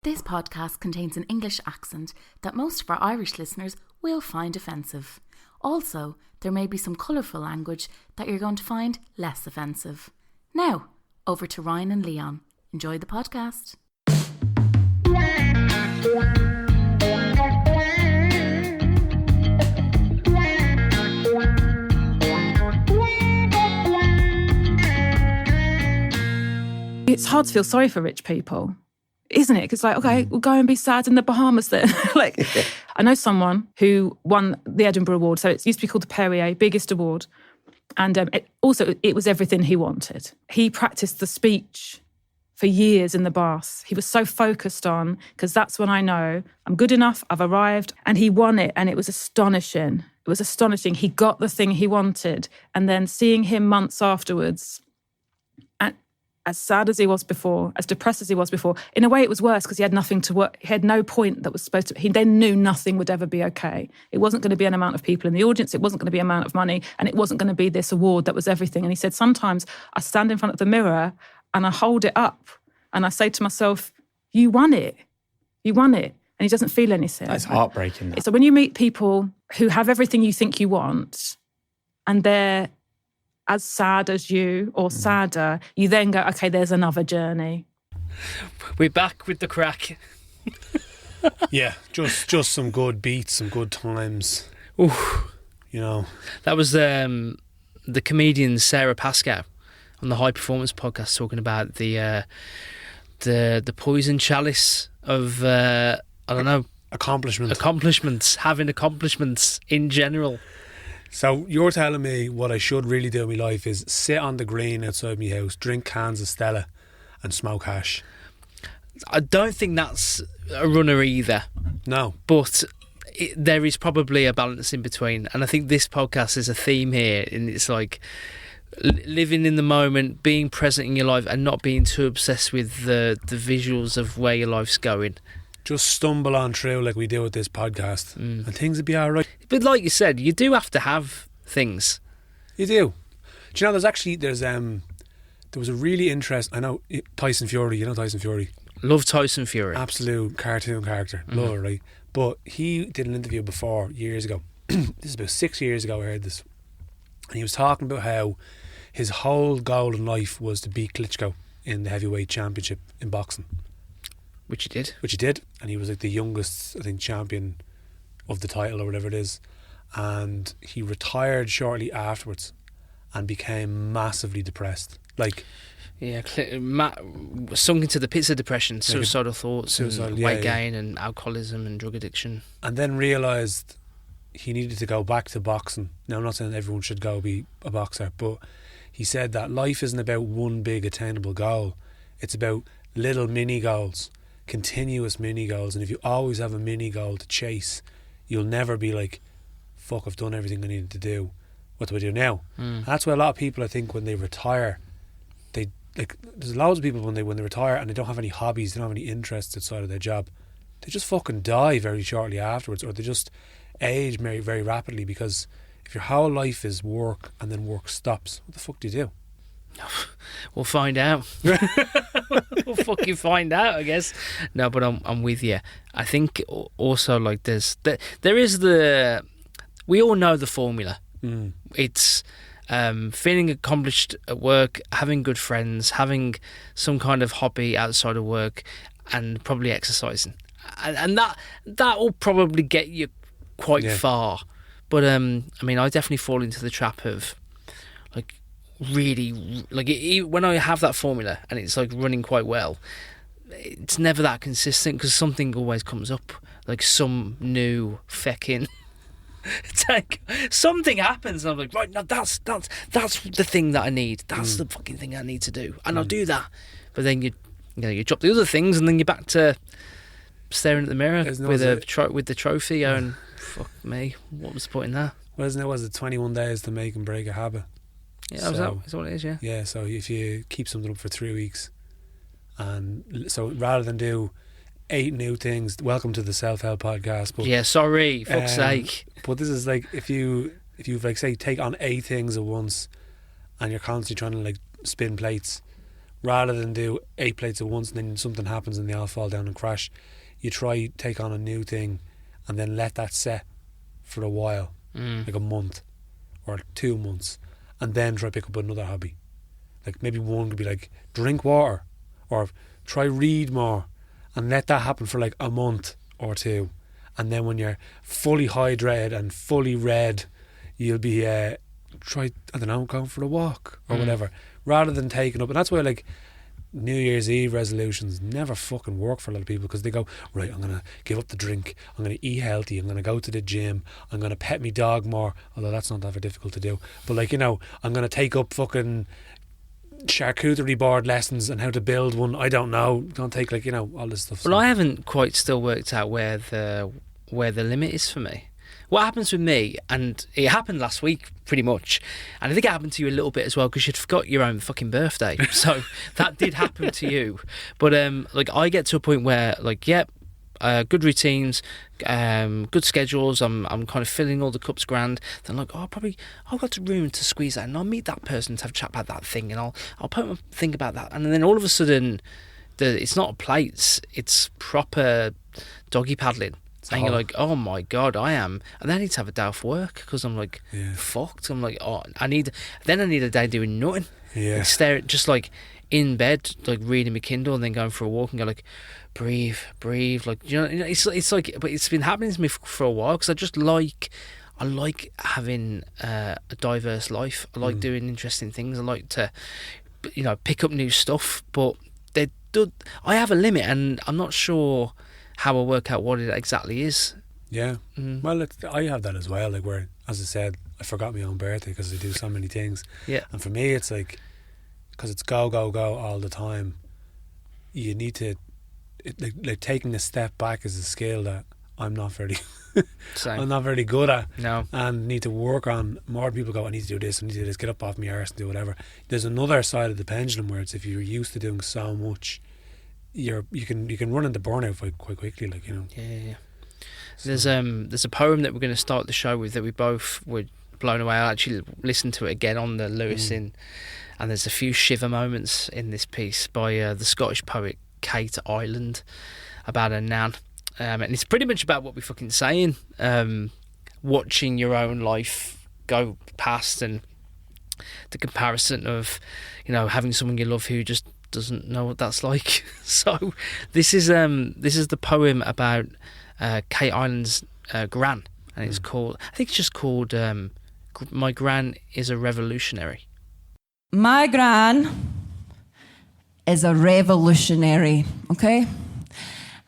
This podcast contains an English accent that most of our Irish listeners will find offensive. Also, there may be some colourful language that you're going to find less offensive. Now, over to Ryan and Leon. Enjoy the podcast. It's hard to feel sorry for rich people, isn't it? Because okay, we'll go and be sad in the Bahamas then. I know someone who won the Edinburgh Award, so it used to be called the Perrier, biggest award. And it was everything he wanted. He practiced the speech for years in the bath. He was so focused on, because that's when I know I'm good enough, I've arrived. And he won it, and it was astonishing. It was astonishing. He got the thing he wanted. And then seeing him months afterwards, as sad as he was before, as depressed as he was before, in a way it was worse because he had nothing to work. He had no point that was supposed to. He then knew nothing would ever be okay. It wasn't going to be an amount of people in the audience. It wasn't going to be an amount of money, and it wasn't going to be this award that was everything. And he said, sometimes I stand in front of the mirror and I hold it up and I say to myself, "You won it. You won it." And he doesn't feel anything. That's heartbreaking. So when you meet people who have everything you think you want, and they're as sad as you or sadder, you then go, okay, there's another journey. We're back with the crack. Yeah, just some good beats, some good times. Ooh. You know. That was the comedian Sarah Pascoe on the High Performance podcast talking about the poison chalice of I don't know, accomplishments, having accomplishments in general. So you're telling me what I should really do in my life is sit on the green outside my house, drink cans of Stella and smoke hash. I don't think that's a runner either. No. But there is probably a balance in between. And I think this podcast is a theme here. And it's like living in the moment, being present in your life and not being too obsessed with the visuals of where your life's going. Just stumble on through like we do with this podcast and things will be all right. But like you said, you do have to have things. You do. Do you know, there was a really interesting, I know Tyson Fury, you know Tyson Fury? Love Tyson Fury. Absolute cartoon character. Love it, right? But he did an interview before, years ago. This is about 6 years ago I heard this. And he was talking about how his whole goal in life was to beat Klitschko in the heavyweight championship in boxing. Which he did. And he was like the youngest, I think, champion of the title or whatever it is. And he retired shortly afterwards and became massively depressed. Like, yeah, sunk into the pits of depression, suicidal thoughts, and weight gain and alcoholism and drug addiction. And then realised he needed to go back to boxing. Now, I'm not saying everyone should go be a boxer, but he said that life isn't about one big attainable goal. It's about little mini goals. Continuous mini goals, and if you always have a mini goal to chase, you'll never be like, fuck, I've done everything I needed to do, what do I do now? And that's why a lot of people, I think, when they retire, there's loads of people when they retire and they don't have any hobbies, they don't have any interests outside of their job, they just fucking die very shortly afterwards, or they just age very, very rapidly, because if your whole life is work and then work stops, what the fuck do you do? We'll find out. We'll fucking find out, I guess. No, but I'm with you. I think also like there is we all know the formula. It's feeling accomplished at work, having good friends, having some kind of hobby outside of work, and probably exercising, and that will probably get you quite far. But I mean, I definitely fall into the trap of like, really, like when I have that formula and it's like running quite well, it's never that consistent because something always comes up, like some new feckin' something happens and I'm like, right, now that's the thing that I need, that's the fucking thing I need to do, and I'll do that. But then you drop the other things and then you're back to staring at the mirror with the trophy going, fuck me, what was the point in that? Well, isn't it, was it 21 days to make and break a habit? Yeah, that's what it is, yeah. Yeah, so if you keep something up for 3 weeks, and so rather than do 8 new things, welcome to the self-help podcast. But, yeah, sorry, fuck's sake. But this is like, if you like say take on 8 things at once, and you're constantly trying to like spin plates, rather than do 8 plates at once and then something happens and they all fall down and crash, you try take on a new thing and then let that set for a while, like a month or 2 months, and then try pick up another hobby. Like maybe one could be like drink water, or try read more, and let that happen for like a month or two, and then when you're fully hydrated and fully read, you'll be try, I don't know, going for a walk or whatever, rather than taking up. And that's why like New Year's Eve resolutions never fucking work for a lot of people, because they go, right, I'm going to give up the drink, I'm going to eat healthy, I'm going to go to the gym, I'm going to pet me dog more, although that's not that very difficult to do, but like, you know, I'm going to take up fucking charcuterie board lessons and how to build one. I don't know, don't take, like, you know, all this stuff. Well, I haven't quite still worked out where the limit is for me. What happens with me, and it happened last week pretty much, and I think it happened to you a little bit as well, because you'd forgot your own fucking birthday, so that did happen to you. But like, I get to a point where, like, yep, good routines, good schedules, I'm kind of filling all the cups grand. Then like, oh, I've got room to squeeze that, and I'll meet that person to have a chat about that thing, and I'll think about that, and then all of a sudden, it's not plates, it's proper doggy paddling. And you're like, oh my God, I am. And then I need to have a day off work because I'm like, fucked. I'm like, oh, I need a day doing nothing. Yeah. Like, stare at, just like in bed, like reading my Kindle and then going for a walk and go like, breathe. Like, you know, it's like, but it's been happening to me for a while, because I like having a diverse life. I like doing interesting things. I like to, you know, pick up new stuff, but I have a limit, and I'm not sure how I work out what it exactly is. Yeah. Well, I have that as well, like, where, as I said, I forgot my own birthday because I do so many things. Yeah. And for me, it's like, because it's go all the time, you need to, like taking a step back is a skill that I'm not very I'm not very good at. No. And need to work on. More people go, I need to do this, get up off my arse and do whatever. There's another side of the pendulum where it's, if you're used to doing so much, you can run into burnout quite quickly, like, you know. Yeah. So. There's a poem that we're going to start the show with that we both were blown away. I actually listened to it again on the Lewis and there's a few shiver moments in this piece by the Scottish poet Kate Ireland about her nan, and it's pretty much about what we're fucking saying, watching your own life go past, and the comparison of, you know, having someone you love who just doesn't know what that's like. So this is the poem about Kate Ireland's gran, and it's called, I think it's just called My Gran is a Revolutionary. My gran is a revolutionary, okay?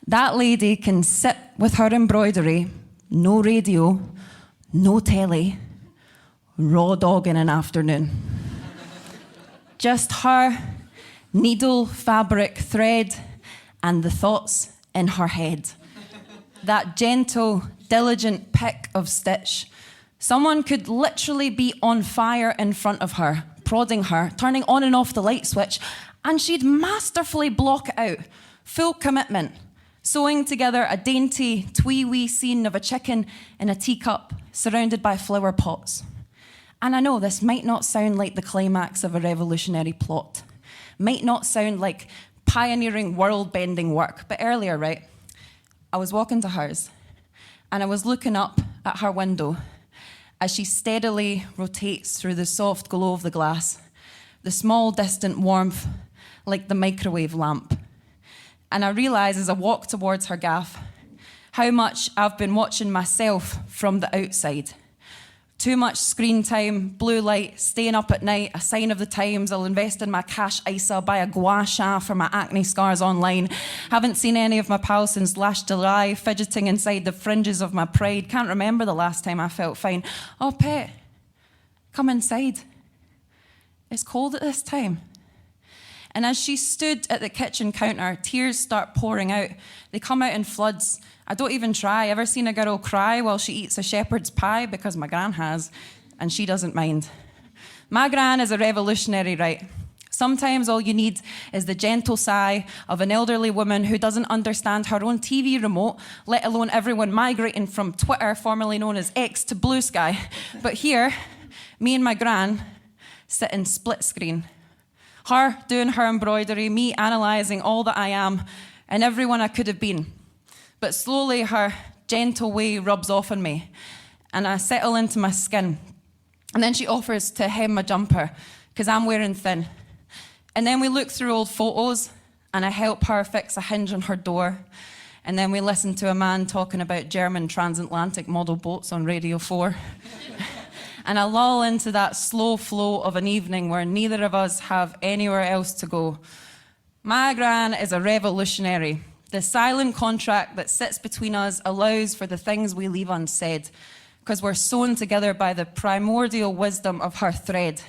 That lady can sit with her embroidery, no radio, no telly, raw dog in an afternoon. Just her, needle, fabric, thread, and the thoughts in her head. That gentle, diligent pick of stitch. Someone could literally be on fire in front of her, prodding her, turning on and off the light switch, and she'd masterfully block it out. Full commitment. Sewing together a dainty, twee-wee scene of a chicken in a teacup, surrounded by flower pots. And I know this might not sound like the climax of a revolutionary plot. Might not sound like pioneering world-bending work, but earlier, right, I was walking to hers, and I was looking up at her window as she steadily rotates through the soft glow of the glass, the small distant warmth like the microwave lamp. And I realise as I walk towards her gaff how much I've been watching myself from the outside. Too much screen time, blue light, staying up at night, a sign of the times. I'll invest in my cash ISA, buy a gua sha for my acne scars online. Haven't seen any of my pals since last July, fidgeting inside the fringes of my pride. Can't remember the last time I felt fine. Oh, pet, come inside. It's cold at this time. And as she stood at the kitchen counter, tears start pouring out. They come out in floods. I don't even try. Ever seen a girl cry while she eats a shepherd's pie? Because my gran has, and she doesn't mind. My gran is a revolutionary, right? Sometimes all you need is the gentle sigh of an elderly woman who doesn't understand her own TV remote, let alone everyone migrating from Twitter, formerly known as X, to Blue Sky. But here, me and my gran sit in split screen, Her doing her embroidery, me analysing all that I am and everyone I could have been. But slowly her gentle way rubs off on me and I settle into my skin. And then she offers to hem my jumper because I'm wearing thin. And then we look through old photos and I help her fix a hinge on her door. And then we listen to a man talking about German transatlantic model boats on Radio 4. And I lull into that slow flow of an evening where neither of us have anywhere else to go. My gran is a revolutionary. The silent contract that sits between us allows for the things we leave unsaid, because we're sewn together by the primordial wisdom of her thread.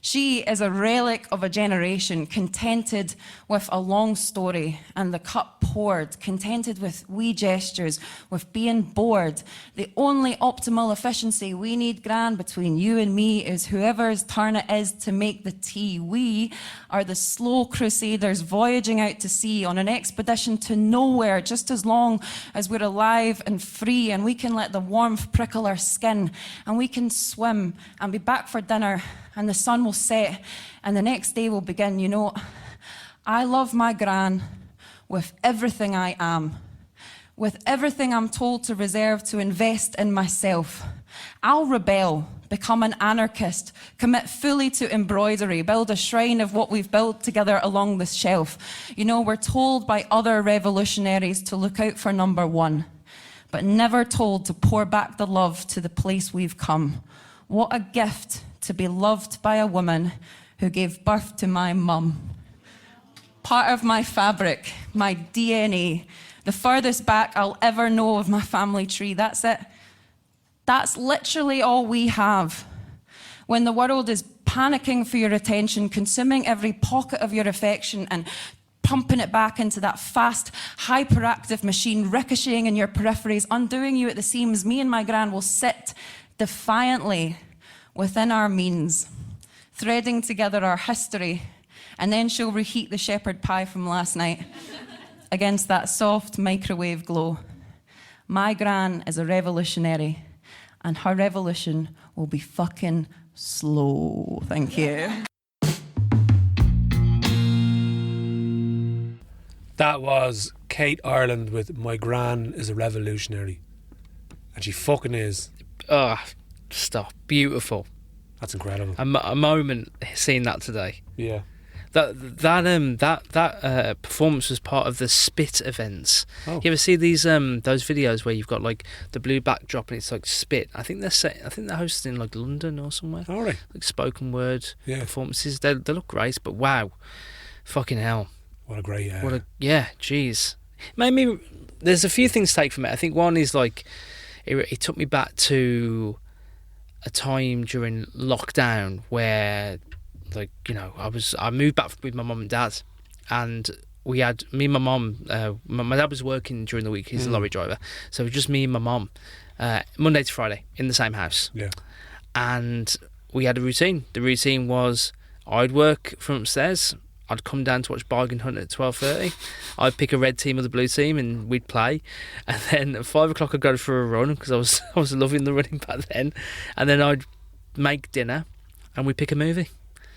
She is a relic of a generation, contented with a long story and the cup poured, contented with wee gestures, with being bored. The only optimal efficiency we need, Gran, between you and me is whoever's turn it is to make the tea. We are the slow crusaders voyaging out to sea on an expedition to nowhere, just as long as we're alive and free and we can let the warmth prickle our skin and we can swim and be back for dinner and the sun will set and the next day will begin. You know, I love my gran with everything I am, with everything I'm told to reserve to invest in myself. I'll rebel, become an anarchist, commit fully to embroidery, build a shrine of what we've built together along this shelf. You know, we're told by other revolutionaries to look out for number one, but never told to pour back the love to the place we've come. What a gift to be loved by a woman who gave birth to my mum. Part of my fabric, my DNA, the furthest back I'll ever know of my family tree. That's it. That's literally all we have. When the world is panicking for your attention, consuming every pocket of your affection and pumping it back into that fast, hyperactive machine, ricocheting in your peripheries, undoing you at the seams, me and my gran will sit defiantly within our means, threading together our history, and then she'll reheat the shepherd pie from last night against that soft microwave glow. My gran is a revolutionary, and her revolution will be fucking slow. Thank you. That was Kate Ireland with My Gran is a Revolutionary. And she fucking is. Oh, stop. Beautiful. That's incredible. A moment seeing that today. Yeah. That performance was part of the Spit events. Oh. You ever see these those videos where you've got like the blue backdrop and it's like Spit? I think they're hosted in like London or somewhere. All right. Like spoken word Yeah. performances. They look great, but wow, fucking hell. What a great Jeez. Maybe there's a few things to take from it. I think one is like it took me back to a time during lockdown where, like, you know, I moved back with my mum and dad, and we had me and my mum. My dad was working during the week; he's a lorry driver, so it was just me and my mum, Monday to Friday in the same house. Yeah. And we had a routine. The routine was I'd work from upstairs. I'd come down to watch Bargain Hunt at 12:30. I'd pick a red team or the blue team and we'd play. And then at 5 o'clock I'd go for a run because I was loving the running back then. And then I'd make dinner and we'd pick a movie.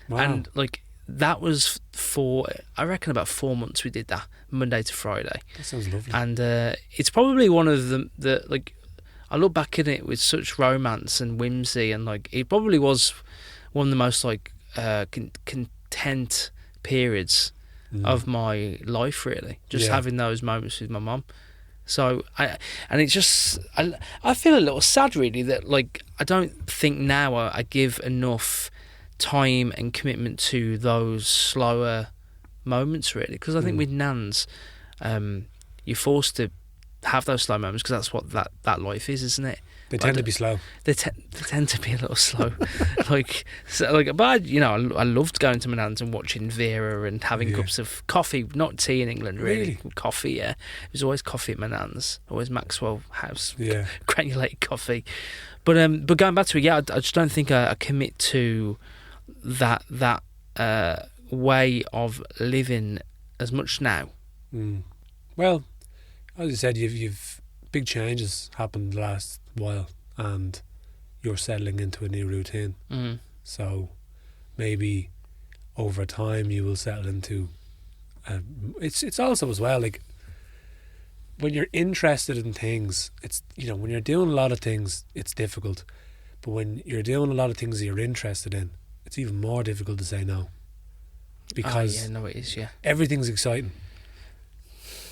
Wow. And like that was for, I reckon, about 4 months we did that, Monday to Friday. That sounds lovely. And it's probably one of the like, I look back at it with such romance and whimsy, and like it probably was one of the most like content periods of my life, really, just having those moments with my mum. So I feel a little sad, really, that like I don't think now I give enough time and commitment to those slower moments, really, because I think with nans you're forced to have those slow moments because that's what that life is, isn't it? They tend to be slow. They tend to be a little slow. But you know, I loved going to my nan's and watching Vera and having cups of coffee, not tea in England, really. Coffee, yeah. It was always coffee at my nan's, always Maxwell House, granulated coffee. But going back to it, I just don't think I commit to that way of living as much now. Well, as you said, you've big changes happened the last while, and you're settling into a new routine. So maybe over time you will settle into. It's also as well like when you're interested in things, it's when you're doing a lot of things, it's difficult. But when you're doing a lot of things that you're interested in, it's even more difficult to say no. Because it is, yeah. Everything's exciting.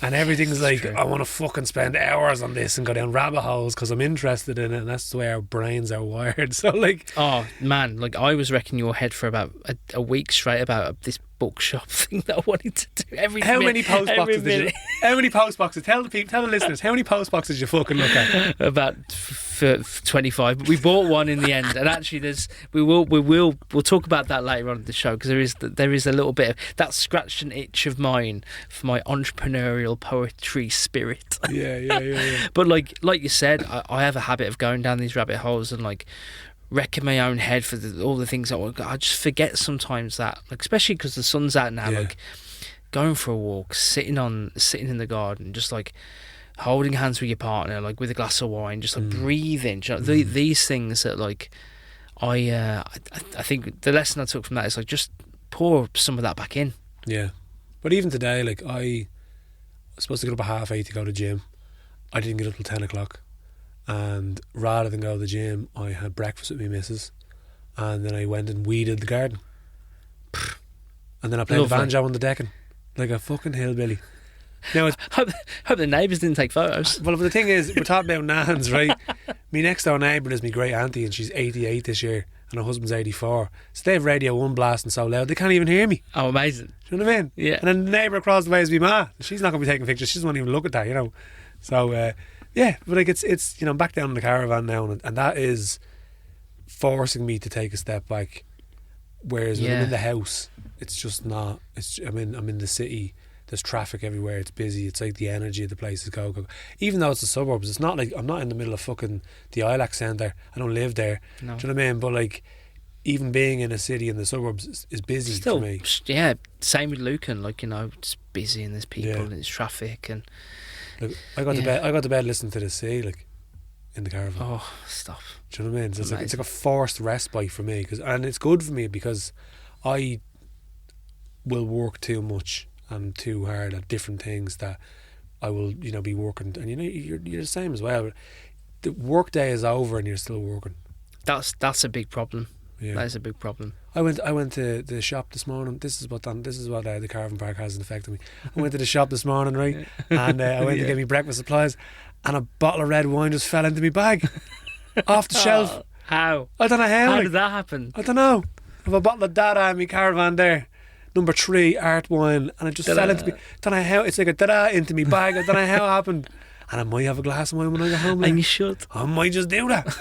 And everything's like, true. I want to fucking spend hours on this and go down rabbit holes because I'm interested in it, and that's the way our brains are wired. So like, oh man, like I was wrecking your head for about a week straight about this bookshop thing that I wanted to do. How many post boxes did you? How many post boxes? Tell the listeners how many post boxes you fucking look at. About 25. But we bought one in the end, and actually, we'll talk about that later on in the show because there is a little bit of that scratched an itch of mine for my entrepreneurial poetry spirit. Yeah. But like you said, I have a habit of going down these rabbit holes and like wrecking my own head for all the things I just forget sometimes that, like, especially because the sun's out now, like going for a walk, sitting in the garden, just like holding hands with your partner, like with a glass of wine, just like breathing. These things that like I think the lesson I took from that is like just pour some of that back in. Yeah, but even today, like I was supposed to get up at 8:30 to go to the gym. I didn't get up till 10 o'clock. And rather than go to the gym, I had breakfast with my missus, and then I went and weeded the garden, and then I played the banjo on the decking like a fucking hillbilly. Now hope the neighbours didn't take photos. Well, the thing is, we're talking about nans, right? My next door neighbour is my great auntie, and she's 88 this year, and her husband's 84. So they have Radio 1 blasting so loud they can't even hear me. Oh, amazing! Do you know what I mean? Yeah. And then the neighbour across the way is my ma. She's not going to be taking pictures. She doesn't want to even look at that, So. Yeah, but like it's back down in the caravan now, and that is forcing me to take a step back. Whereas when I'm in the house, it's just not. I'm in the city. There's traffic everywhere. It's busy. It's like the energy of the place is go. Even though it's the suburbs, it's not like I'm not in the middle of fucking the Ilac Centre. I don't live there. No. Do you know what I mean? But like, even being in a city in the suburbs is busy still, for me. Yeah, same with Lucan. Like it's busy and there's people and there's traffic and. Like, I got to bed listening to the sea, like in the caravan. Oh, stop! Do you know what I mean? So it's like a forced respite for me, and it's good for me because I will work too much and too hard at different things that I will, be working. And you're the same as well. But the work day is over and you're still working. That's a big problem. Yeah. That is a big problem. I went to the shop this morning. This is what the caravan park has affected me. I went to the shop this morning, right, and I went to get me breakfast supplies, and a bottle of red wine just fell into my bag off the shelf. How? I don't know how. How did that happen? I don't know. I have a bottle of Dada in my caravan there, number 3 art wine, and it just fell into me. Don't know how. It's like a Dada into my bag. I don't know how it happened. And I might have a glass of wine when I get home. And you should. I might just do that.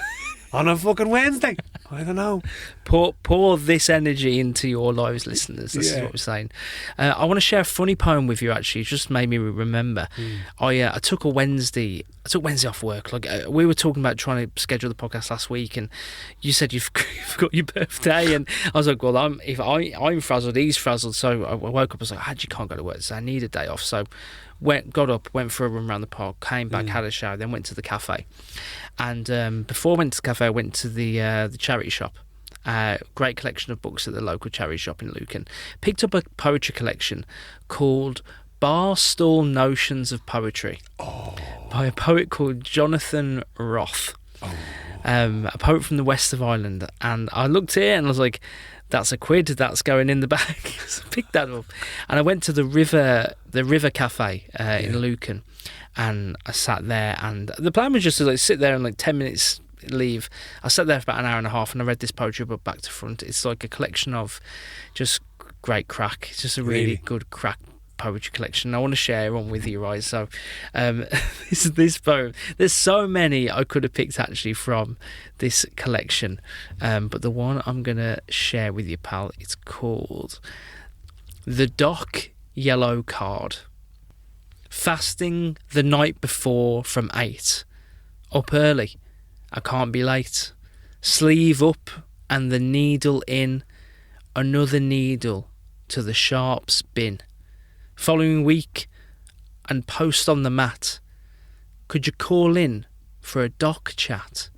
On a fucking Wednesday. I don't know. Pour this energy into your lives, listeners. This is what we're saying. I want to share a funny poem with you, actually. It just made me remember. I took Wednesday off work. Like we were talking about trying to schedule the podcast last week, and you said you've got your birthday, and I was like, well, I'm frazzled, he's frazzled. So I woke up, I was like, I actually can't go to work, so I need a day off. So got up, went for a run around the park, came back, had a shower, then went to the cafe. And before I went to the cafe, I went to the charity shop. Great collection of books at the local charity shop in Lucan. Picked up a poetry collection called Barstool Notions of Poetry by a poet called Jonathan Roth, a poet from the west of Ireland. And I looked at it and I was like, that's a quid, that's going in the bag. So I picked that up. And I went to the River Cafe in Lucan. And I sat there, and the plan was just to sit there and 10 minutes leave. I sat there for about an hour and a half, and I read this poetry book back to front. It's like a collection of just great crack. It's just a really good crack poetry collection. I want to share one with you, right? So this poem, there's so many I could have picked actually from this collection, but the one I'm going to share with you, pal, it's called The Dock Yellow Card. Fasting the night before from 8. Up early, I can't be late. Sleeve up and the needle in. Another needle to the sharps bin. Following week and post on the mat. Could you call in for a dock chat?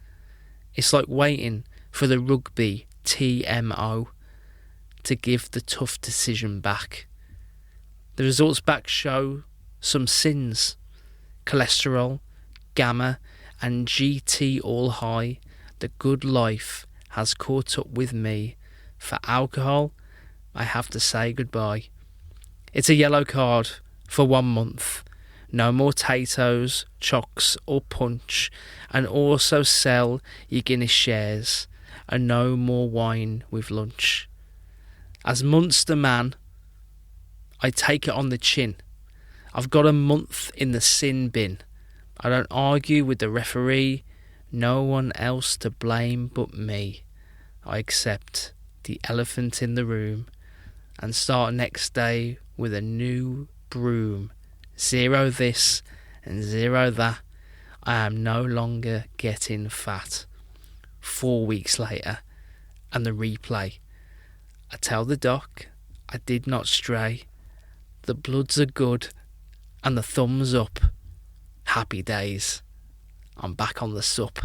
It's like waiting for the rugby TMO. to give the tough decision back. The results back show some sins. Cholesterol, gamma and GT all high. The good life has caught up with me. For alcohol, I have to say goodbye. It's a yellow card for 1 month. No more Tato's, Chocks or Punch, and also sell your Guinness shares, and no more wine with lunch. As Munster man, I take it on the chin. I've got a month in the sin bin. I don't argue with the referee, no one else to blame but me. I accept the elephant in the room and start next day with a new broom. 0 this and 0 that. I am no longer getting fat. 4 weeks later, and the replay. I tell the doc I did not stray. The bloods are good and the thumbs up. Happy days. I'm back on the sup.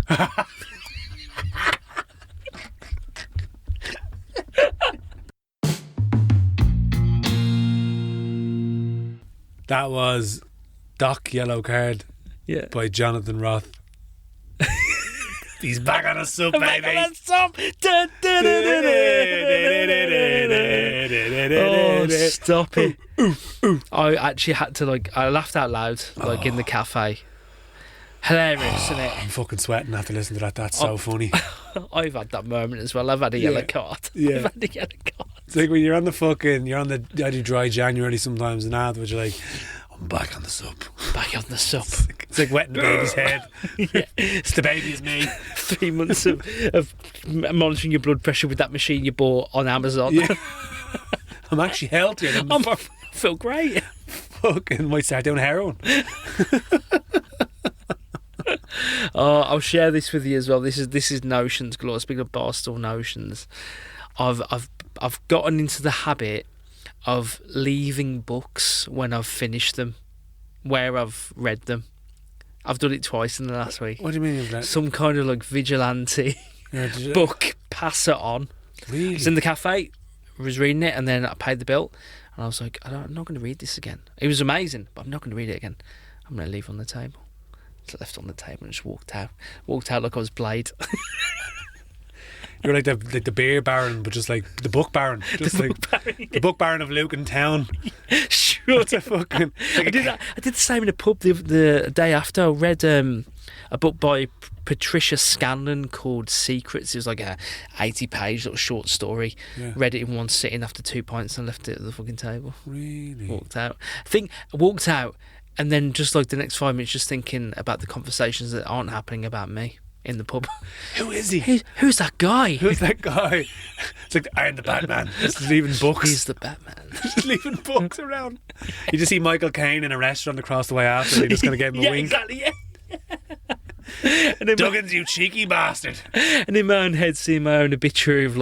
That was Doc Yellow Card by Jonathan Roth. He's back on the sub, baby. Back on the sup. Oh, stop it. I actually had to, I laughed out loud, in the cafe. Hilarious, isn't it? I'm fucking sweating after listening to that. That's so funny. I've had that moment as well. I've had a yellow card. Yeah. I've had a yellow card. It's like when you're on the I do dry January sometimes, and afterwards you're like, I'm back on the sup. Back on the sup. It's like wetting the baby's head. Yeah. It's the baby's me. 3 months of monitoring your blood pressure with that machine you bought on Amazon. Yeah. I'm actually healthier than I feel great. Fucking might start doing heroin. Oh, I'll share this with you as well. This is notions galore. Speaking of Barstool notions, I've gotten into the habit of leaving books when I've finished them, where I've read them. I've done it twice in the last week. What do you mean you've read? Some kind of vigilante book, pass it on. Really? It's in the cafe. I was reading it and then I paid the bill and I was like, I'm not going to read this again. It was amazing, but I'm not going to read it again. I'm going to leave it on the table. So I left it on the table and just walked out. Walked out like I was Blade. You're like the beer baron, but just like the book baron. Just the book baron of Lucan Town. Sure. What's a fucking... I did the same in a pub the day after. I read a book by Patricia Scanlon called Secrets. It was like a 80-page little short story. Yeah. Read it in one sitting after 2 pints and left it at the fucking table. Really? Walked out. I walked out and then just the next 5 minutes just thinking about the conversations that aren't happening about me in the pub. Who is he? Who's that guy? Who's that guy? It's like, I'm the Batman. Just leaving books. He's the Batman. Just leaving books around. You just see Michael Caine in a restaurant across the way after. You're just going to give him a wink. Exactly, yeah. And Duggins, you cheeky bastard. And in my own head, seeing my own obituary of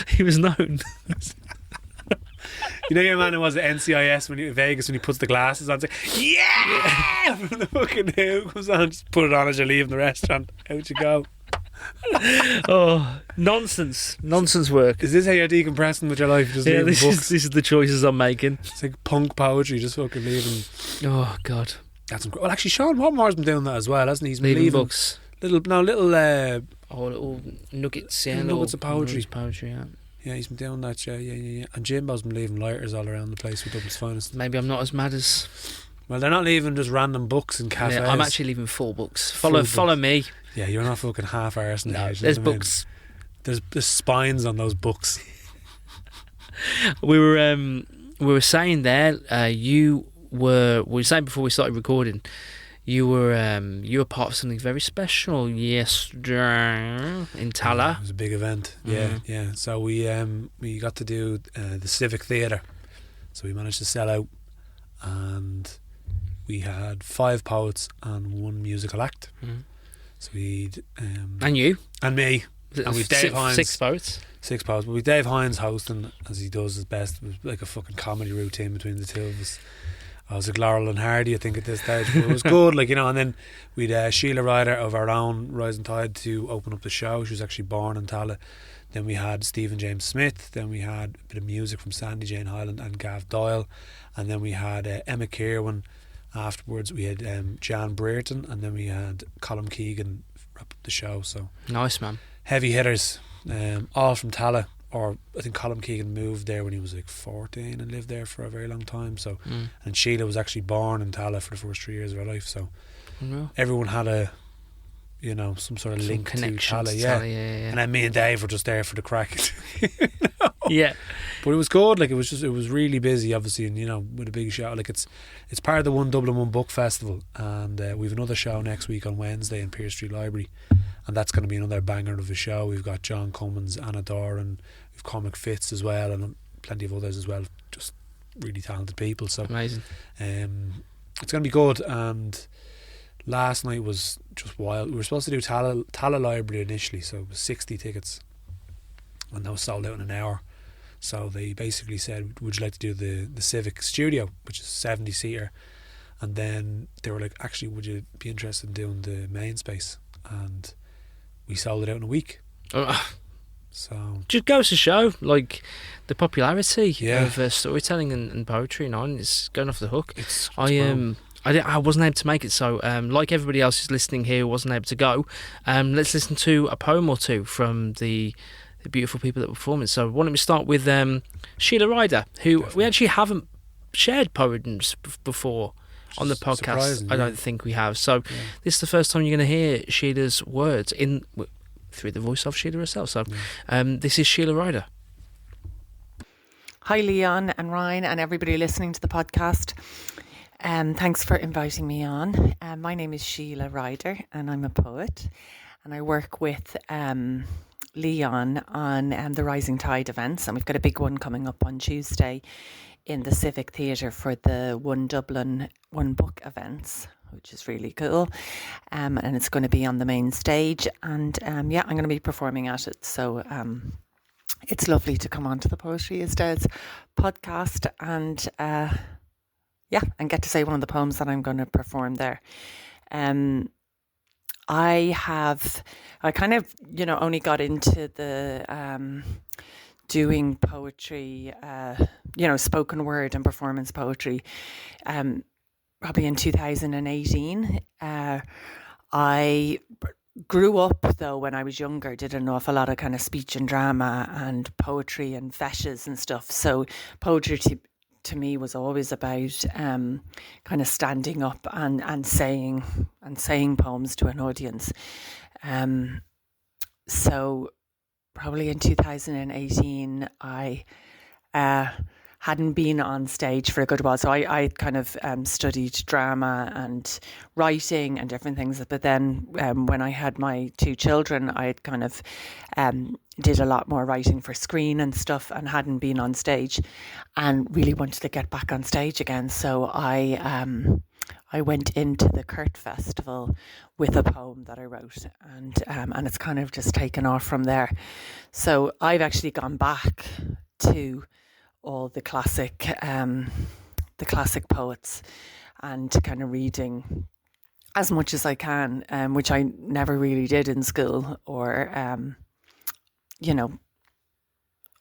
he was known. You know your man who was at NCIS Vegas when he puts the glasses on, it's like, yeah! From the fucking who comes on, just put it on as you're leaving the restaurant. Out you go. Oh, nonsense work. Is this how you're decompressing with your life? Just leaving books? This is the choices I'm making. It's like punk poetry, just fucking leaving. Oh God, that's incredible. Well, actually, Sean Watmore's been doing that as well, hasn't he? He's been leaving leaving books. Little nuggets, nuggets of poetry. Yeah. Yeah, he's been doing that, yeah. And Jimbo's been leaving lighters all around the place with Dublin's finest. Maybe I'm not as mad as... Well, they're not leaving just random books in cafes. Yeah, I'm actually leaving full books. Follow me. Yeah, you're not fucking half arsed. No, there's books. There's spines on those books. We were saying there, we were saying before we started recording, you were part of something very special yesterday in Tallaght. It was a big event. Yeah. So we got to do the Civic Theatre. So we managed to sell out, and we had 5 poets and 1 musical act. So we'd and you and me and we've Dave Hines, 6 poets. 6 poets. But with Dave Hines hosting, as he does his best. It was like a fucking comedy routine between the two of us. I was like Laurel and Hardy, I think, at this stage, but it was good, and then we'd Sheila Ryder of our own Rising Tide to open up the show. She was actually born in Tallaght. Then we had Stephen James Smith. Then we had a bit of music from Sandy Jane Hyland and Gav Doyle. And then we had Emma Kirwan. Afterwards we had Jan Brierton, and then we had Colm Keegan wrap up the show. So Nice, man. heavy hitters, all from Tallaght. Or I think Colm Keegan moved there when he was like 14 and lived there for a very long time. So and Sheila was actually born in Tallaght for the first 3 years of her life. So everyone had a, you know, some sort of Some link to connection Tallaght. to Yeah. Tallaght, yeah. And then me and Dave were just there for the crack. Yeah. But it was good. Like, it was really busy, obviously, and, you know, with a big show. Like, it's part of the One Dublin One Book Festival, and we've another show next week on Wednesday in Pearse Street Library, and that's going to be another banger of a show. We've got John Cummins, Anna Doran, we've Cormac Fitz as well, and plenty of others as well. Just really talented people. So Amazing. it's going to be good. And last night was just wild. We were supposed to do Tallaght Library initially, so it was 60 tickets, and that was sold out in an hour. So they basically said, would you like to do the Civic Studio, which is 70 seater? And then they were like, actually, would you be interested in doing the main space? And we sold it out in a week. So Just goes to show, like, the popularity Yeah. of storytelling and poetry now is going off the hook. it's I wasn't able to make it, so like everybody else who's listening here who wasn't able to go, let's listen to a poem or two from the beautiful people that were performing. So why don't we start with Sheila Ryder, who we actually haven't shared poems before on the podcast. Surprising, I yeah. don't think we have. So this is the first time you're going to hear Sheila's words through the voice of Sheila herself. So this is Sheila Ryder. Hi, Leon and Ryan and everybody listening to the podcast. Thanks for inviting me on. My name is Sheila Ryder and I'm a poet, and I work with Leon on the Rising Tide events, and we've got a big one coming up on Tuesday in the Civic Theatre for the One Dublin One Book events, which is really cool, and it's going to be on the main stage, and I'm going to be performing at it, so it's lovely to come on to the Poetry is Dead's podcast and and get to say one of the poems that I'm going to perform there. I kind of, only got into the doing poetry, spoken word and performance poetry, probably in 2018. I grew up, though, when I was younger, did an awful lot of kind of speech and drama and poetry and feshes and stuff. So poetry to me was always about kind of standing up and saying poems to an audience. So probably in 2018, I hadn't been on stage for a good while. So I kind of studied drama and writing and different things. But then when I had my two children, I had kind of did a lot more writing for screen and stuff, and hadn't been on stage, and really wanted to get back on stage again. So I went into the Kurt Festival with a poem that I wrote, and it's kind of just taken off from there. So I've actually gone back to all the classic poets and kind of reading as much as I can, which I never really did in school, or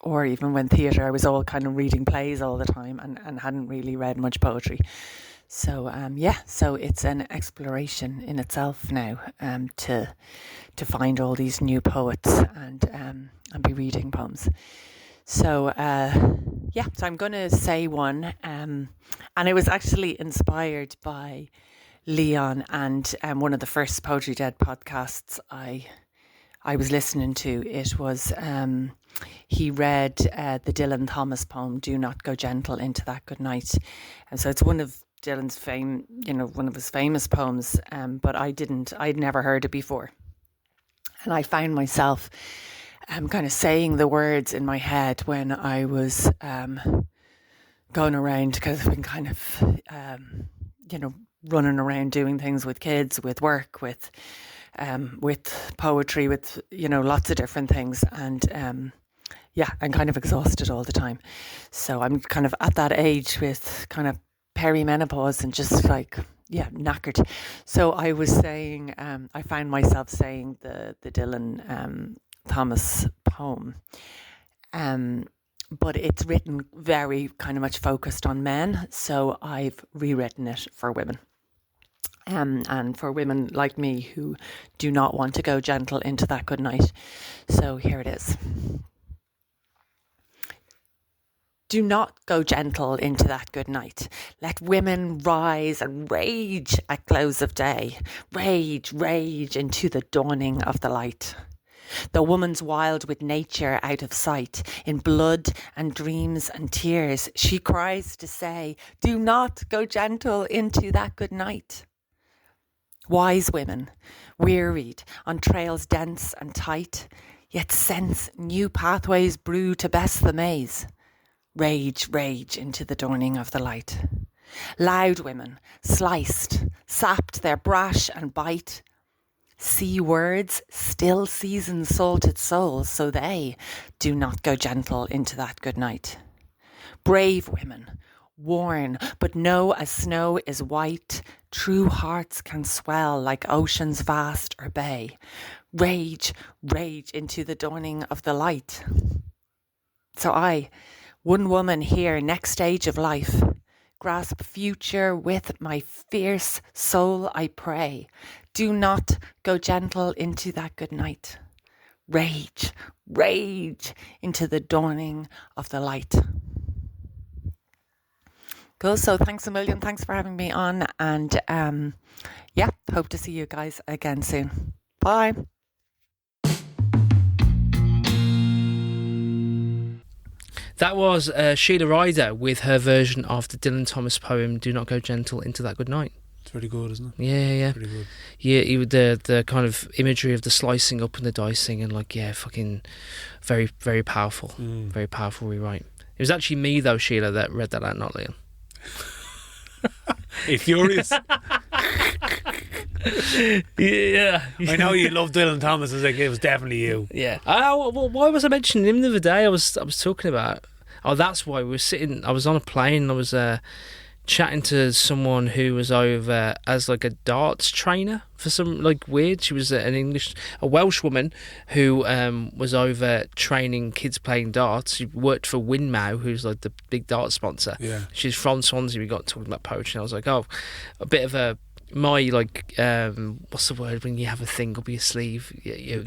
or even when theatre, I was all kind of reading plays all the time and hadn't really read much poetry. So so it's an exploration in itself now, to find all these new poets and be reading poems. So so I'm going to say one, and it was actually inspired by Leon and one of the first Poetry Dead podcasts I was listening to. It was he read the Dylan Thomas poem "Do Not Go Gentle Into That Good Night," and so it's one of Dylan's one of his famous poems, but I'd never heard it before, and I found myself kind of saying the words in my head when I was going around, because I've been kind of running around doing things with kids, with work, with poetry, with lots of different things, and I'm kind of exhausted all the time. So I'm kind of at that age with kind of perimenopause and just like knackered. So I was saying, I found myself saying the Dylan Thomas poem. But it's written very kind of much focused on men, so I've rewritten it for women. And for women like me who do not want to go gentle into that good night. So here it is. Do not go gentle into that good night. Let women rise and rage at close of day. Rage, rage into the dawning of the light. The woman's wild with nature out of sight, in blood and dreams and tears, she cries to say, do not go gentle into that good night. Wise women, wearied on trails dense and tight, yet sense new pathways brew to best the maze. Rage, rage into the dawning of the light. Loud women, sliced, sapped their brash and bite. See words still season salted souls, so they do not go gentle into that good night. Brave women, worn, but know as snow is white, true hearts can swell like ocean's vast or bay. Rage, rage into the dawning of the light. So I, one woman here, next stage of life, grasp future with my fierce soul, I pray. Do not go gentle into that good night. Rage, rage into the dawning of the light. Cool. So thanks a million. Thanks for having me on. And yeah, hope to see you guys again soon. Bye. That was Sheila Ryder with her version of the Dylan Thomas poem "Do Not Go Gentle Into That Good Night." It's pretty good, isn't it? Yeah. Pretty good. Yeah, the kind of imagery of the slicing up and the dicing and fucking very, very powerful. Very powerful rewrite. It was actually me though, Sheila, that read that out, not Liam. Hey, furious. Yeah. I know you love Dylan Thomas. It was definitely you. Yeah. Why was I mentioning him the other day? I was talking about. Oh, that's why we were sitting. I was on a plane. And I was chatting to someone who was over as like a darts trainer for some weird. She was a Welsh woman who was over training kids playing darts. She worked for Winmow, who's like the big darts sponsor. Yeah. She's from Swansea. We got talking about poetry, and I was like, oh, a bit of a. My what's the word when you have a thing up your sleeve?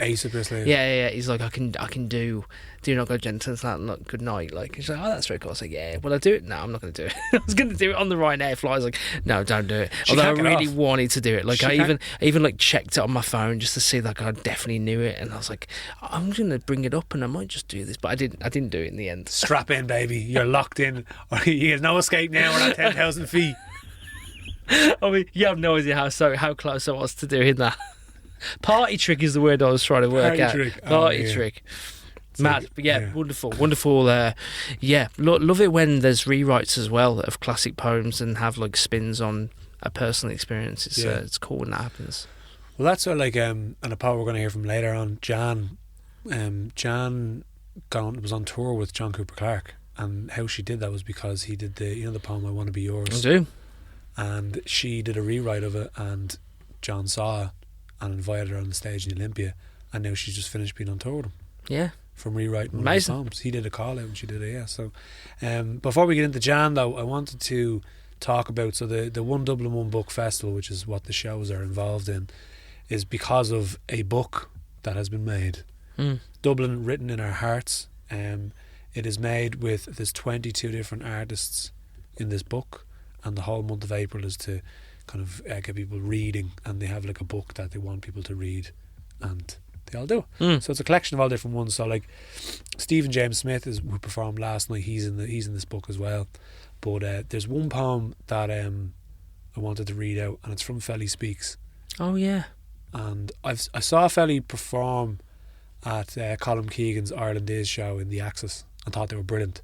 Ace up your sleeve. Yeah. He's like, I can do not go gentle. It's not good night. He's like, oh, that's very cool. I was like, yeah. Will I do it? No, I'm not going to do it. I was going to do it on the Ryanair flight. I was like, no, don't do it. Although I really wanted to do it. I even checked it on my phone just to see I definitely knew it. And I was like, I'm going to bring it up and I might just do this. But I didn't do it in the end. Strap in, baby. You're locked in. There's no escape now. We're at 10,000 feet. I mean, you have no idea how close I was to doing that. Party trick is the word I was trying to work out. Party trick. Mad, but yeah, wonderful. Yeah, love it when there's rewrites as well of classic poems and have spins on a personal experience. It's cool when that happens. Well, that's sort of and a poem we're going to hear from later on. Jan was on tour with John Cooper Clarke, and how she did that was because he did the poem "I Want to Be Yours." I do. And she did a rewrite of it, and John saw it and invited her on the stage in Olympia, and now she's just finished being on tour with him. Yeah. From rewriting one of the poems. He did a call out and she did it, yeah. So before we get into Jan though, I wanted to talk about the One Dublin One Book Festival, which is what the shows are involved in, is because of a book that has been made. Dublin Written in Our Hearts. It is made with, there's 22 different artists in this book, and the whole month of April is to kind of get people reading, and they have a book that they want people to read, and they all do. So it's a collection of all different ones. So Stephen James Smith who performed last night, he's in this book as well. But there's one poem that I wanted to read out, and it's from FELISPEAKS. Oh yeah. And I saw Feli perform at Colm Keegan's Ireland Is show in the Axis and thought they were brilliant.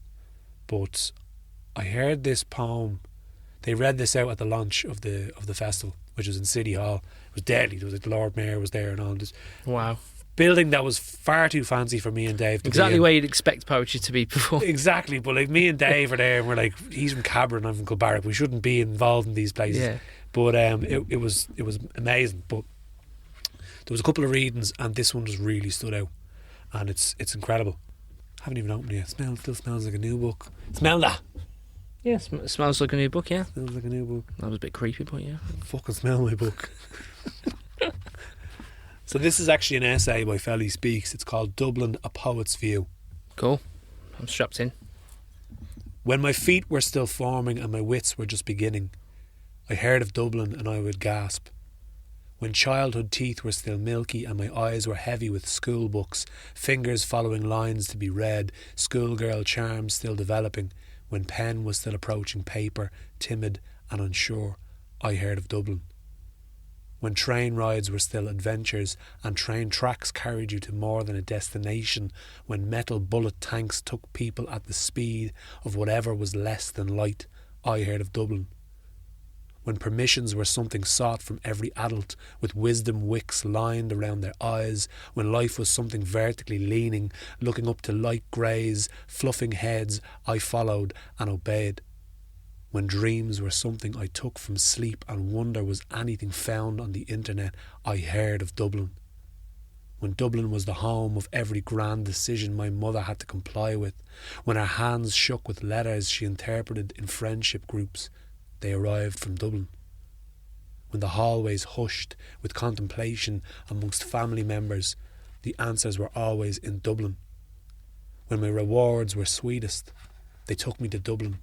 But I heard this poem. They read this out at the launch of the festival, which was in City Hall. It was deadly. There was the Lord Mayor was there and all this. Wow. Building that was far too fancy for me and Dave to exactly where you'd expect poetry to be performed. Exactly, but me and Dave are there and we're like, he's from Cabra and I'm from Kilbarrack. We shouldn't be involved in these places. Yeah. But it was amazing. But there was a couple of readings and this one just really stood out. and it's incredible. Haven't even opened it yet. Still smells like a new book. Smell that. Yeah, smells like a new book, yeah. Smells like a new book. That was a bit creepy, but yeah. Fucking smell my book. So this is actually an essay by FELISPEAKS. It's called Dublin, A Poet's View. Cool. I'm strapped in. When my feet were still forming and my wits were just beginning, I heard of Dublin and I would gasp. When childhood teeth were still milky and my eyes were heavy with school books, fingers following lines to be read, schoolgirl charms still developing, when pen was still approaching paper, timid and unsure, I heard of Dublin. When train rides were still adventures and train tracks carried you to more than a destination, when metal bullet tanks took people at the speed of whatever was less than light, I heard of Dublin. When permissions were something sought from every adult, with wisdom wicks lined around their eyes, when life was something vertically leaning, looking up to light greys, fluffing heads, I followed and obeyed. When dreams were something I took from sleep and wonder was anything found on the internet, I heard of Dublin. When Dublin was the home of every grand decision my mother had to comply with, when her hands shook with letters she interpreted in friendship groups, they arrived from Dublin. When the hallways hushed with contemplation amongst family members, the answers were always in Dublin. When my rewards were sweetest, they took me to Dublin.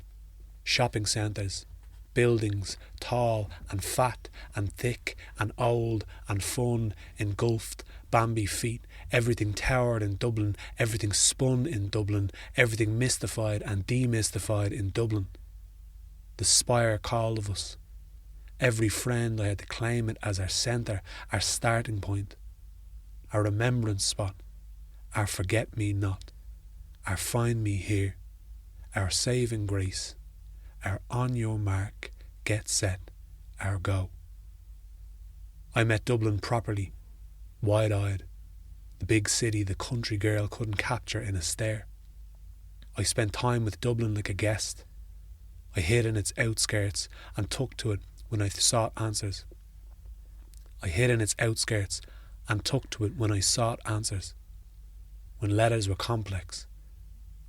Shopping centres, buildings, tall and fat and thick and old and fun, engulfed, Bambi feet, everything towered in Dublin, everything spun in Dublin, everything mystified and demystified in Dublin. The spire called of us. Every friend I had to claim it as our centre, our starting point, our remembrance spot, our forget-me-not, our find me here, our saving grace, our on your mark, get set, our go. I met Dublin properly, wide-eyed, the big city the country girl couldn't capture in a stare. I spent time with Dublin like a guest. I hid in its outskirts and took to it when I sought answers. I hid in its outskirts and took to it when I sought answers. When letters were complex,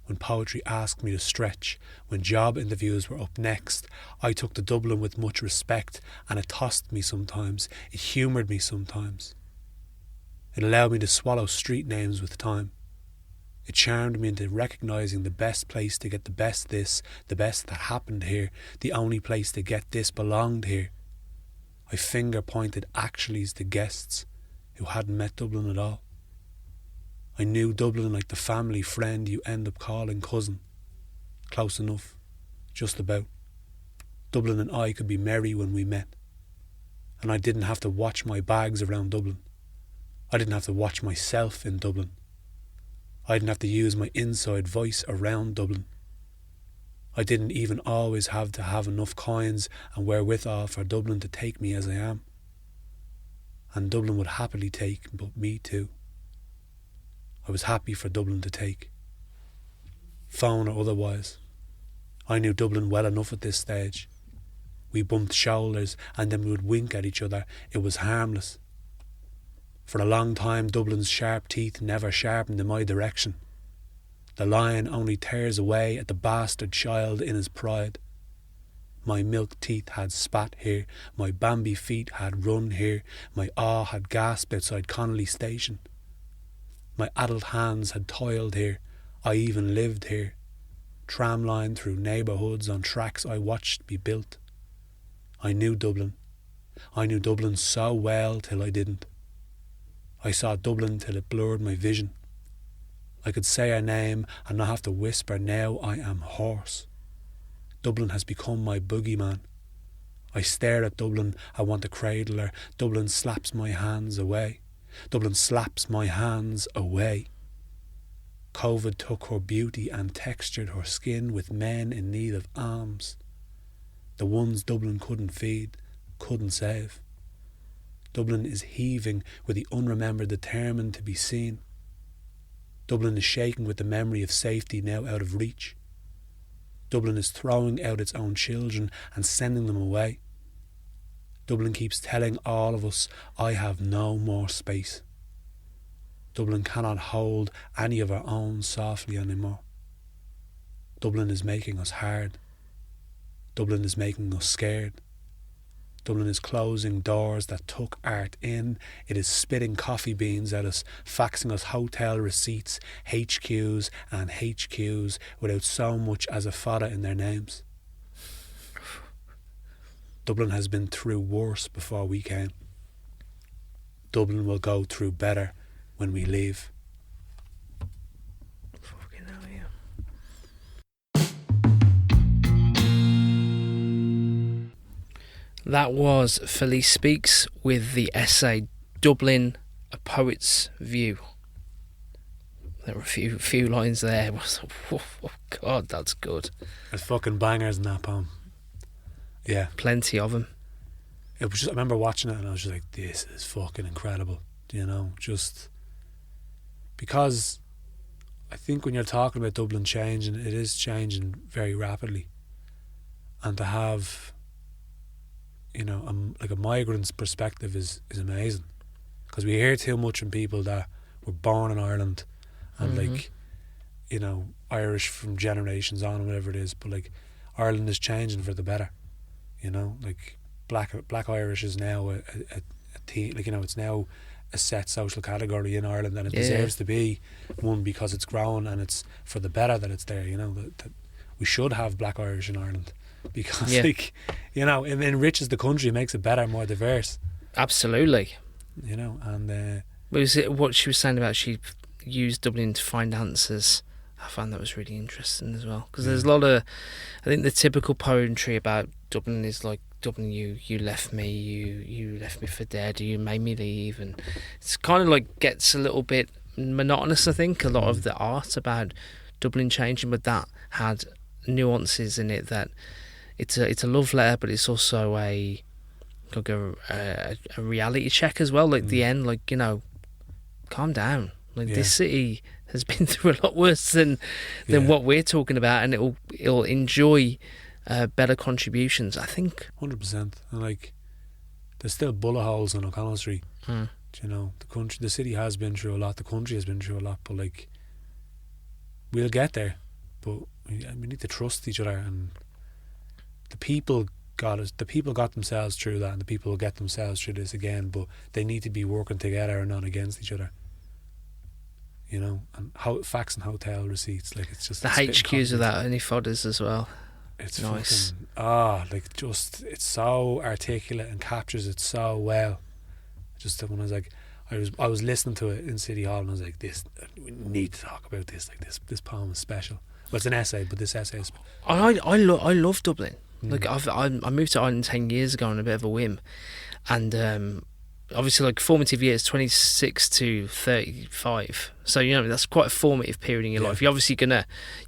when poetry asked me to stretch, when job interviews were up next, I took to Dublin with much respect, and it tossed me sometimes, it humoured me sometimes. It allowed me to swallow street names with time. It charmed me into recognising the best place to get the best this, the best that happened here, the only place to get this belonged here. I finger-pointed actuallys to guests who hadn't met Dublin at all. I knew Dublin like the family friend you end up calling cousin. Close enough, just about. Dublin and I could be merry when we met. And I didn't have to watch my bags around Dublin. I didn't have to watch myself in Dublin. I didn't have to use my inside voice around Dublin. I didn't even always have to have enough coins and wherewithal for Dublin to take me as I am. And Dublin would happily take but me too. I was happy for Dublin to take. Phone or otherwise. I knew Dublin well enough at this stage. We bumped shoulders and then we would wink at each other. It was harmless. For a long time Dublin's sharp teeth never sharpened in my direction. The lion only tears away at the bastard child in his pride. My milk teeth had spat here, my Bambi feet had run here, my awe had gasped outside Connolly Station. My adult hands had toiled here, I even lived here. Tramline through neighbourhoods on tracks I watched be built. I knew Dublin. I knew Dublin so well till I didn't. I saw Dublin till it blurred my vision. I could say her name and not have to whisper, now I am hoarse. Dublin has become my boogeyman. I stare at Dublin, I want to cradle her. Dublin slaps my hands away. Dublin slaps my hands away. COVID took her beauty and textured her skin with men in need of alms. The ones Dublin couldn't feed, couldn't save. Dublin is heaving with the unremembered determined to be seen. Dublin is shaking with the memory of safety now out of reach. Dublin is throwing out its own children and sending them away. Dublin keeps telling all of us, I have no more space. Dublin cannot hold any of our own softly anymore. Dublin is making us hard. Dublin is making us scared. Dublin is closing doors that took art in. It is spitting coffee beans at us, faxing us hotel receipts, HQs and HQs without so much as a fada in their names. Dublin has been through worse before we came. Dublin will go through better when we leave. Fucking hell, yeah. That was FELISPEAKS with the essay Dublin, A Poet's View. There were a few lines there. Oh God, that's good. There's fucking bangers in that poem. Yeah. Plenty of them. It was just, I remember watching it and I was just like, this is fucking incredible. You know, just because I think when you're talking about Dublin changing, it is changing very rapidly. And to have, you know, like a migrant's perspective is amazing, because we hear too much from people that were born in Ireland and like, you know, Irish from generations on, whatever it is, but like Ireland is changing for the better, you know, like black Irish is now a like, you know, it's now a set social category in Ireland, and it deserves to be one, because it's grown and it's for the better that it's there, you know, that we should have black Irish in Ireland, because like, you know, it enriches the country, it makes it better, more diverse. Absolutely. You know, and was it what she was saying about she used Dublin to find answers? I found that was really interesting as well, because there's a lot of, I think the typical poetry about Dublin is like, Dublin, you left me, you left me for dead, you made me leave, and it's kind of like gets a little bit monotonous. I think a lot of the art about Dublin changing, but that had nuances in it, that it's a love letter, but it's also a reality check as well. Like the end, like, you know, calm down. Like this city has been through a lot worse than what we're talking about, and it'll enjoy better contributions, I think. 100%. And like, there's still bullet holes on O'Connell Street. You know, the city has been through a lot, the country has been through a lot, but like, we'll get there. But we need to trust each other, and the people got us. The people got themselves through that, and the people will get themselves through this again. But they need to be working together and not against each other. You know, and fax and hotel receipts, like, it's just the HQs of that, any fodders as well. It's nice. Fucking, like, just, it's so articulate and captures it so well. Just when I was like, I was listening to it in City Hall, and I was like, we need to talk about this. Like, this poem is special. Well, it's an essay, but this essay is. I love Dublin. Like, I moved to Ireland 10 years ago on a bit of a whim, and obviously, like, formative years, 26 to 35. So, you know, that's quite a formative period in your life. You're obviously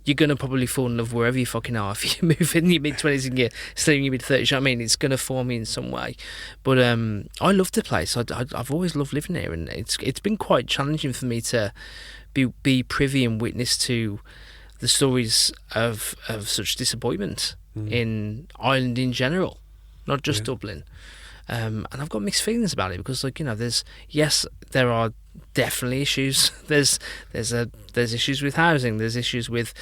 you're gonna probably fall in love wherever you fucking are. If you move in your mid-20s and you're still in your mid-30s, you know what I mean? It's gonna form you in some way. But I love the place. I've always loved living here, and it's been quite challenging for me to be privy and witness to the stories of such disappointment in Ireland in general, not just Dublin. And I've got mixed feelings about it, because, like, you know, there are definitely issues. There's issues with housing. There's issues with,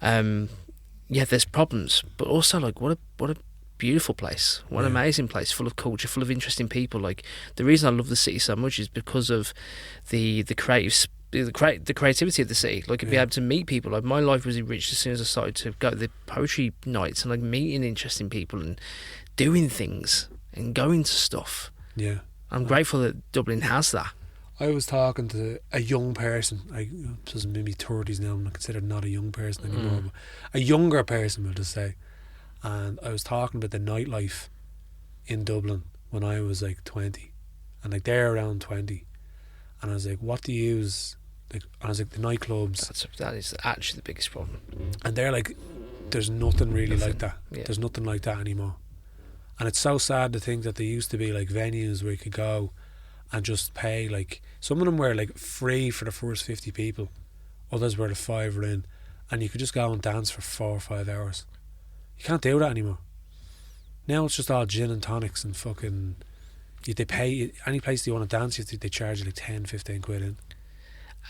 there's problems. But also, like, what a beautiful place. What an amazing place, full of culture, full of interesting people. Like, the reason I love the city so much is because of the creativity of the city. Like, to be able to meet people. Like, my life was enriched as soon as I started to go to the poetry nights and, like, meeting interesting people and doing things and going to stuff. Yeah. I'm grateful that Dublin has that. I was talking to a young person, I'm maybe 30s now, I'm considered not a young person anymore, but a younger person, we'll just say, and I was talking about the nightlife in Dublin when I was like 20, and like they're around 20, and I was like, what do you use? Like, I was like, the nightclubs. That is actually the biggest problem. And they're like, there's nothing really like that. There's nothing like that anymore. And it's so sad to think that there used to be like venues where you could go and just pay, like, some of them were like free for the first 50 people, others were the £5 in, and you could just go and dance for 4 or 5 hours. You can't do that anymore. Now it's just all gin and tonics and fucking, they pay, any place you want to dance, they charge you like 10-15 quid in.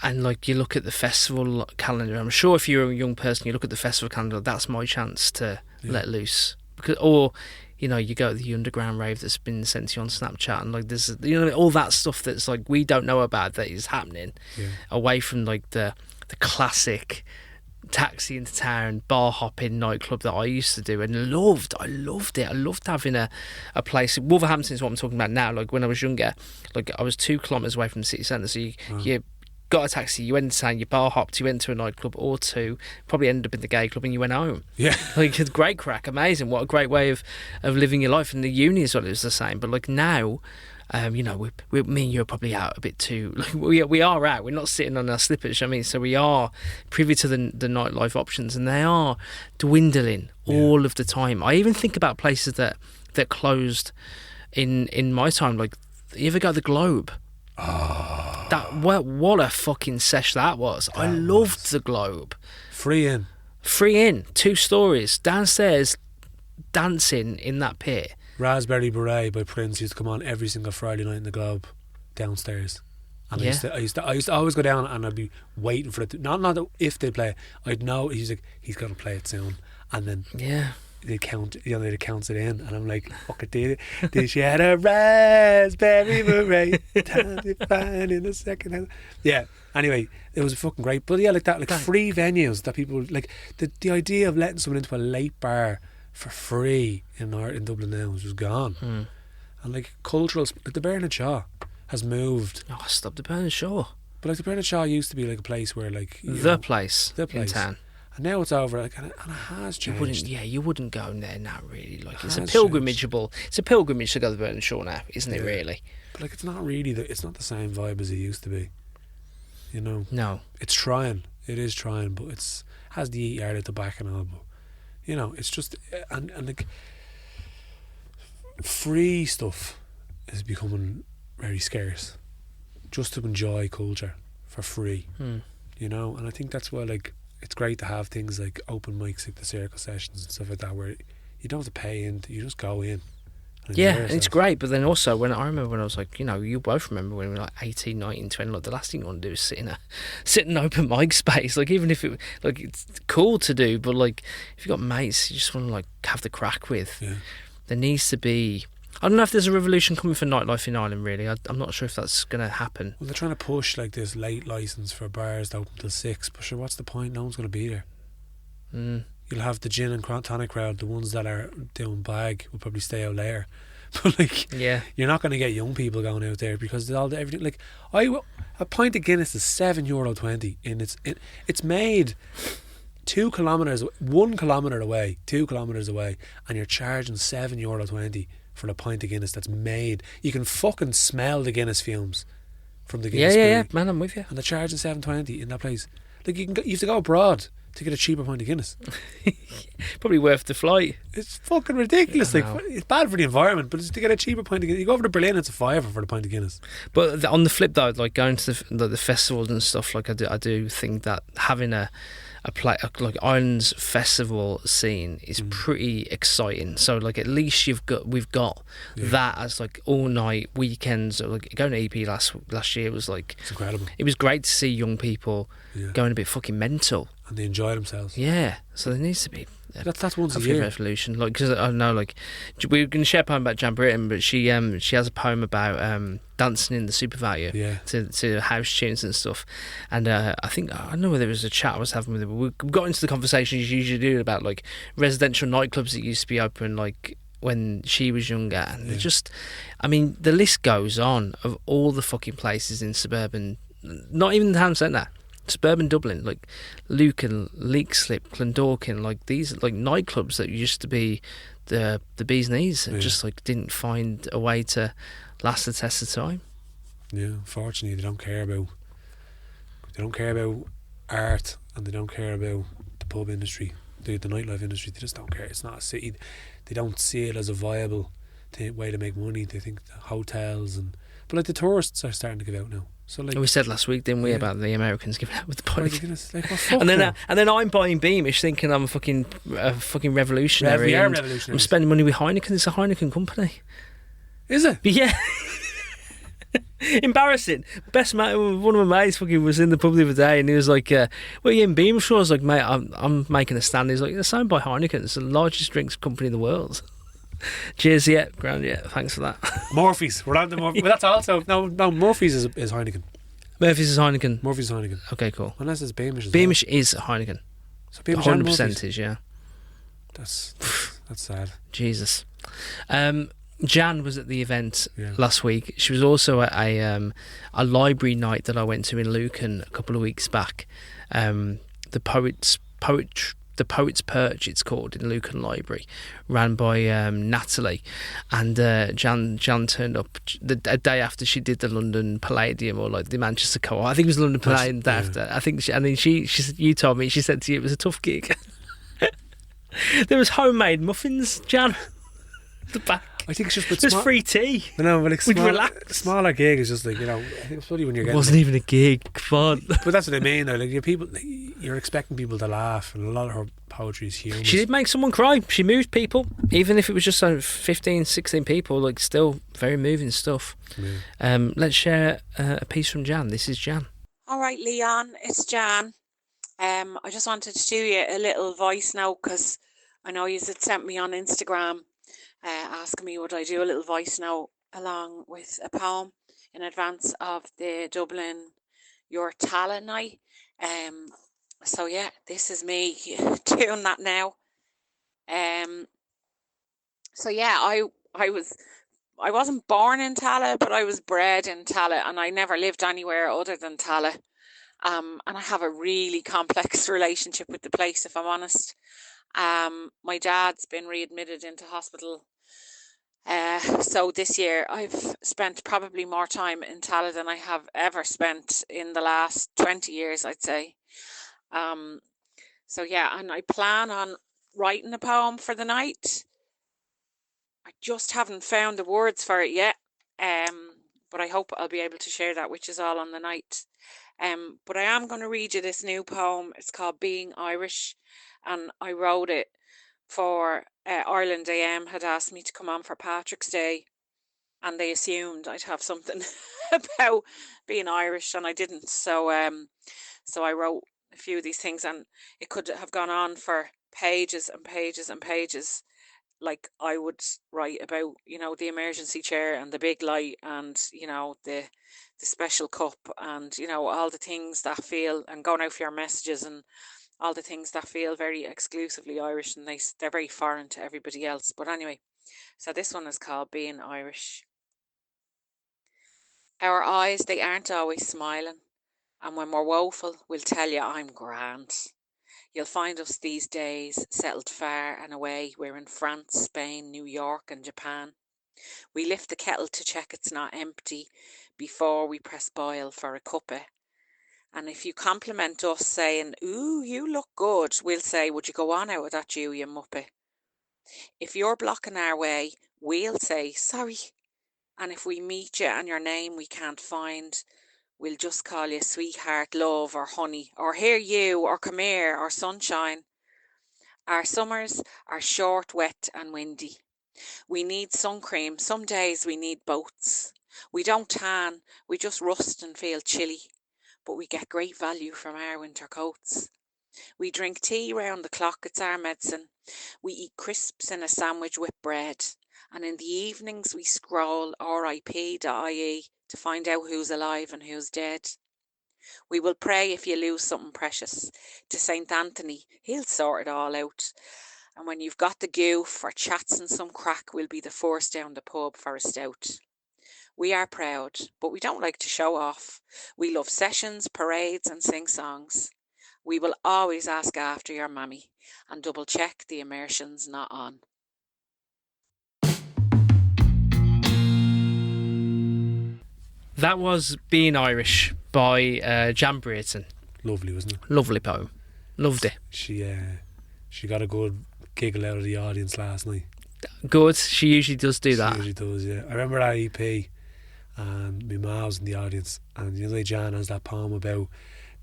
And like you look at the festival calendar, I'm sure if you're a young person, you look at the festival calendar, that's my chance to let loose. Or you know, you go to the underground rave that's been sent to you on Snapchat, and like there's, you know, all that stuff that's like we don't know about that is happening away from like the classic taxi into town bar hopping nightclub that I used to do and I loved it. I loved having a place. Wolverhampton is what I'm talking about now. Like when I was younger, like I was 2 kilometres away from the city centre, so you got a taxi, you went into town, you bar hopped, you went to a nightclub or two, probably ended up in the gay club, and you went home. Yeah. Like, it's great crack, amazing. What a great way of living your life. And the uni as well, it was the same. But like now, you know, me and you are probably out a bit too. Like, we are out. We're not sitting on our slippers. I mean, so we are privy to the nightlife options, and they are dwindling all of the time. I even think about places that closed in my time. Like, you ever go to the Globe? Oh. What a fucking sesh that was. I loved the Globe. Free in, 2 stories downstairs, dancing in that pit. Raspberry Beret by Prince used to come on every single Friday night in the Globe downstairs. And I used to always go down, and I'd be waiting for it to, not if they play it, I'd know he's got to play it soon, and then they count, you know, they counts it in, and I'm like, fuck it, did she had a raspberry beret, time to find in a second hand. Yeah, anyway, it was fucking great. But yeah, like that, like free venues that people like, the idea of letting someone into a late bar for free in Dublin now was just gone. And like cultural, like the Brierton and Shaw has moved. Oh, stop the Brierton and Shaw. But like the Brierton and Shaw used to be like a place where like the place in town. And now it's over, like, and it has changed. You wouldn't go in there now, really. Like, it's a pilgrimage to go to the Brierton and Shaw now, isn't it? Really. But like, it's not really it's not the same vibe as it used to be. You know. No. It's trying. It is trying, but has the eat yard at the back and all. But you know, it's just and like free stuff is becoming very scarce. Just to enjoy culture for free, you know. And I think that's why, like, it's great to have things like open mics, like the circle sessions and stuff like that, where you don't have to pay in, you just go in. And and it's great. But then also, I remember when I was like, you know, you both remember when we were like 18, 19, 20, like the last thing you want to do is sit in open mic space. Like, even if it, like, it's cool to do, but like if you've got mates you just want to like have the crack with, there needs to be, I don't know if there's a revolution coming for nightlife in Ireland, really. I'm not sure if that's going to happen. Well, they're trying to push like this late licence for bars to open till 6, but sure, what's the point? No one's going to be there. You'll have the gin and tonic crowd, the ones that are doing bag will probably stay out later. But like, you're not going to get young people going out there because there's everything. Like, a pint of Guinness is €7.20, and it's made 2 kilometres, 1 kilometre away, 2 kilometres away, and you're charging €7.20 for a pint of Guinness that's made. You can fucking smell the Guinness fumes from the Guinness brewery. Yeah, man, I'm with you. And they're charging $7.20 in that place. Like, you have to go abroad to get a cheaper pint of Guinness. Probably worth the flight. It's fucking ridiculous. Like, it's bad for the environment, but it's to get a cheaper pint of Guinness. You go over to Berlin, it's a $5 for the pint of Guinness. But on the flip though, like going to the festivals and stuff, like I do think that having a like Ireland's festival scene is pretty exciting. So like at least we've got that as like all night weekends. Like going to EP last year was like, it's incredible. It was great to see young people going a bit fucking mental, and they enjoy themselves. Yeah, so there needs to be that's once a year revolution. Like, because I know, like, we're going to share a poem about Jan Brierton, but she has a poem about dancing in the super value to house tunes and stuff. And I think, I don't know whether it was a chat I was having with her, but we got into the conversations you usually do about like residential nightclubs that used to be open like when she was younger, and they're just, I mean, the list goes on of all the fucking places in suburban, not even the town centre, suburban Dublin, like Lucan, Leakslip, Clondalkin, like these like nightclubs that used to be the bee's knees, and just like didn't find a way to last the test of time. Yeah, unfortunately, they don't care about art, and they don't care about the pub industry, the nightlife industry. They just don't care. It's not a city. They don't see it as a viable way to make money. They think the hotels but like the tourists are starting to give out now. So like, we said last week, didn't we, about the Americans giving out with the pint? And then I'm buying Beamish, thinking I'm a fucking revolutionary. We are revolutionaries. I'm spending money with Heineken. It's a Heineken company. Is it? Yeah. Embarrassing. Best mate, one of my mates fucking was in the pub the other day, and he was like, "What are you in Beam for?" I was like, "Mate, I'm making a stand." He's like, "It's owned by Heineken. It's the largest drinks company in the world." Cheers, yeah, grand, yeah. Thanks for that. Murphy's. We're on the Murphy's. But that's also no. Murphy's is Heineken. Murphy's is Heineken. Murphy's is Heineken. Okay, cool. Unless it's Beamish. Beamish is Heineken. So Beamish and 100% Murphy's. is, yeah. That's sad. Jesus. Jan was at the event Yeah. last week. She was also at a library night that I went to in Lucan a couple of weeks back. The Poets Perch, it's called, in Lucan Library, ran by Natalie, and Jan turned up a day after she did the London Palladium, or like the Manchester Co-op. I think it was London Palladium day after. I think, she said, you told me, she said to you it was a tough gig. There was homemade muffins, Jan. The back. I think it's just with There's free tea. No, but like We'd relax. smaller gig is just like, I think it's funny when you're It getting. wasn't even a gig. Come on. But that's what I mean. Though, like you're expecting people to laugh, and a lot of her poetry is humorous. She did make someone cry. She moved people, even if it was just 15, 16 people. Like, still very moving stuff. Yeah. Let's share a piece from Jan. This is Jan. All right, Leon, it's Jan. I just wanted to do you a little voice note because I know you had sent me on Instagram asking me would I do a little voice note along with a poem in advance of the Dublin Your Tallaght night. So yeah, this is me doing that now. So yeah, I wasn't born in Tallaght, but I was bred in Tallaght, and I never lived anywhere other than Tallaght. And I have a really complex relationship with the place, if I'm honest. My dad's been readmitted into hospital. So this year I've spent probably more time in Tallaght than I have ever spent in the last 20 years, I'd say. So yeah, and I plan on writing a poem for the night. I just haven't found the words for it yet. But I hope I'll be able to share that, which is all on the night. But I am going to read you this new poem. It's called Being Irish, and I wrote it for Ireland AM had asked me to come on for Patrick's Day, and they assumed I'd have something about being Irish, and I didn't. So I wrote a few of these things, and it could have gone on for pages and pages and pages. Like I would write about, the emergency chair and the big light, and the special cup, and all the things that feel, and going out for your messages, and all the things that feel very exclusively Irish, and they're very foreign to everybody else. But anyway, so this one is called Being Irish. Our eyes, they aren't always smiling, and when we're woeful, we'll tell you I'm grand. You'll find us these days settled far and away. We're in France, Spain, New York and Japan. We lift the kettle to check it's not empty before we press boil for a cuppa. And if you compliment us saying, "Ooh, you look good," we'll say, "Would you go on out of that, you muppet?" If you're blocking our way, we'll say, "Sorry." And if we meet you and your name we can't find, we'll just call you sweetheart, love or honey, or here you, or come here, or sunshine. Our summers are short, wet and windy. We need sun cream, some days we need boats. We don't tan, we just rust and feel chilly, but we get great value from our winter coats. We drink tea round the clock, it's our medicine. We eat crisps in a sandwich with bread, and in the evenings we scroll rip.ie to find out who's alive and who's dead. We will pray, if you lose something precious, to St. Anthony, he'll sort it all out. And when you've got the goof for chats and some crack, we'll be the first down the pub for a stout. We are proud, but we don't like to show off. We love sessions, parades and sing songs. We will always ask after your mammy and double check the immersion's not on. That was Being Irish by Jan Brierton. Lovely, wasn't it? Lovely poem. Loved it. She got a good giggle out of the audience last night. Good. She usually does do that. She usually does, yeah. I remember that EP, and my ma was in the audience, and Jan has that poem about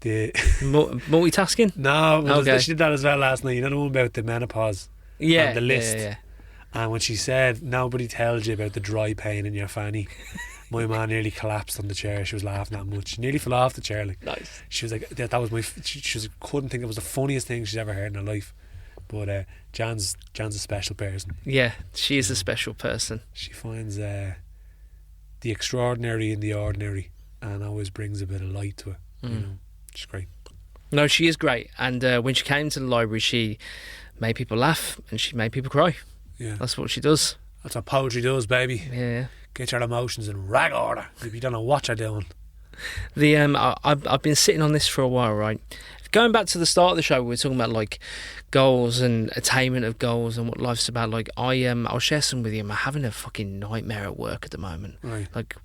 the multitasking. No, okay. She did that as well last night. You know the one about the menopause. Yeah, and the list. Yeah. And when she said, "Nobody tells you about the dry pain in your fanny," My man nearly collapsed on the chair. She was laughing that much. She nearly fell off the chair. Like, Nice. she was like, that was my. She was, couldn't think it was the funniest thing she's ever heard in her life. But Jan's a special person. Yeah, she is a special person. She finds the extraordinary in the ordinary, and always brings a bit of light to it. You know, she's great. No, she is great. And when she came to the library, she made people laugh and she made people cry. Yeah, That's what she does. that's what poetry does, baby. Yeah. Get your emotions in rag order. If you don't know what you're doing. The I've been sitting on this for a while, right? Going back to the start of the show, we were talking about like goals and attainment of goals and what life's about. Like I'll share some with you. I'm having a fucking nightmare at work at the moment. Right. Like,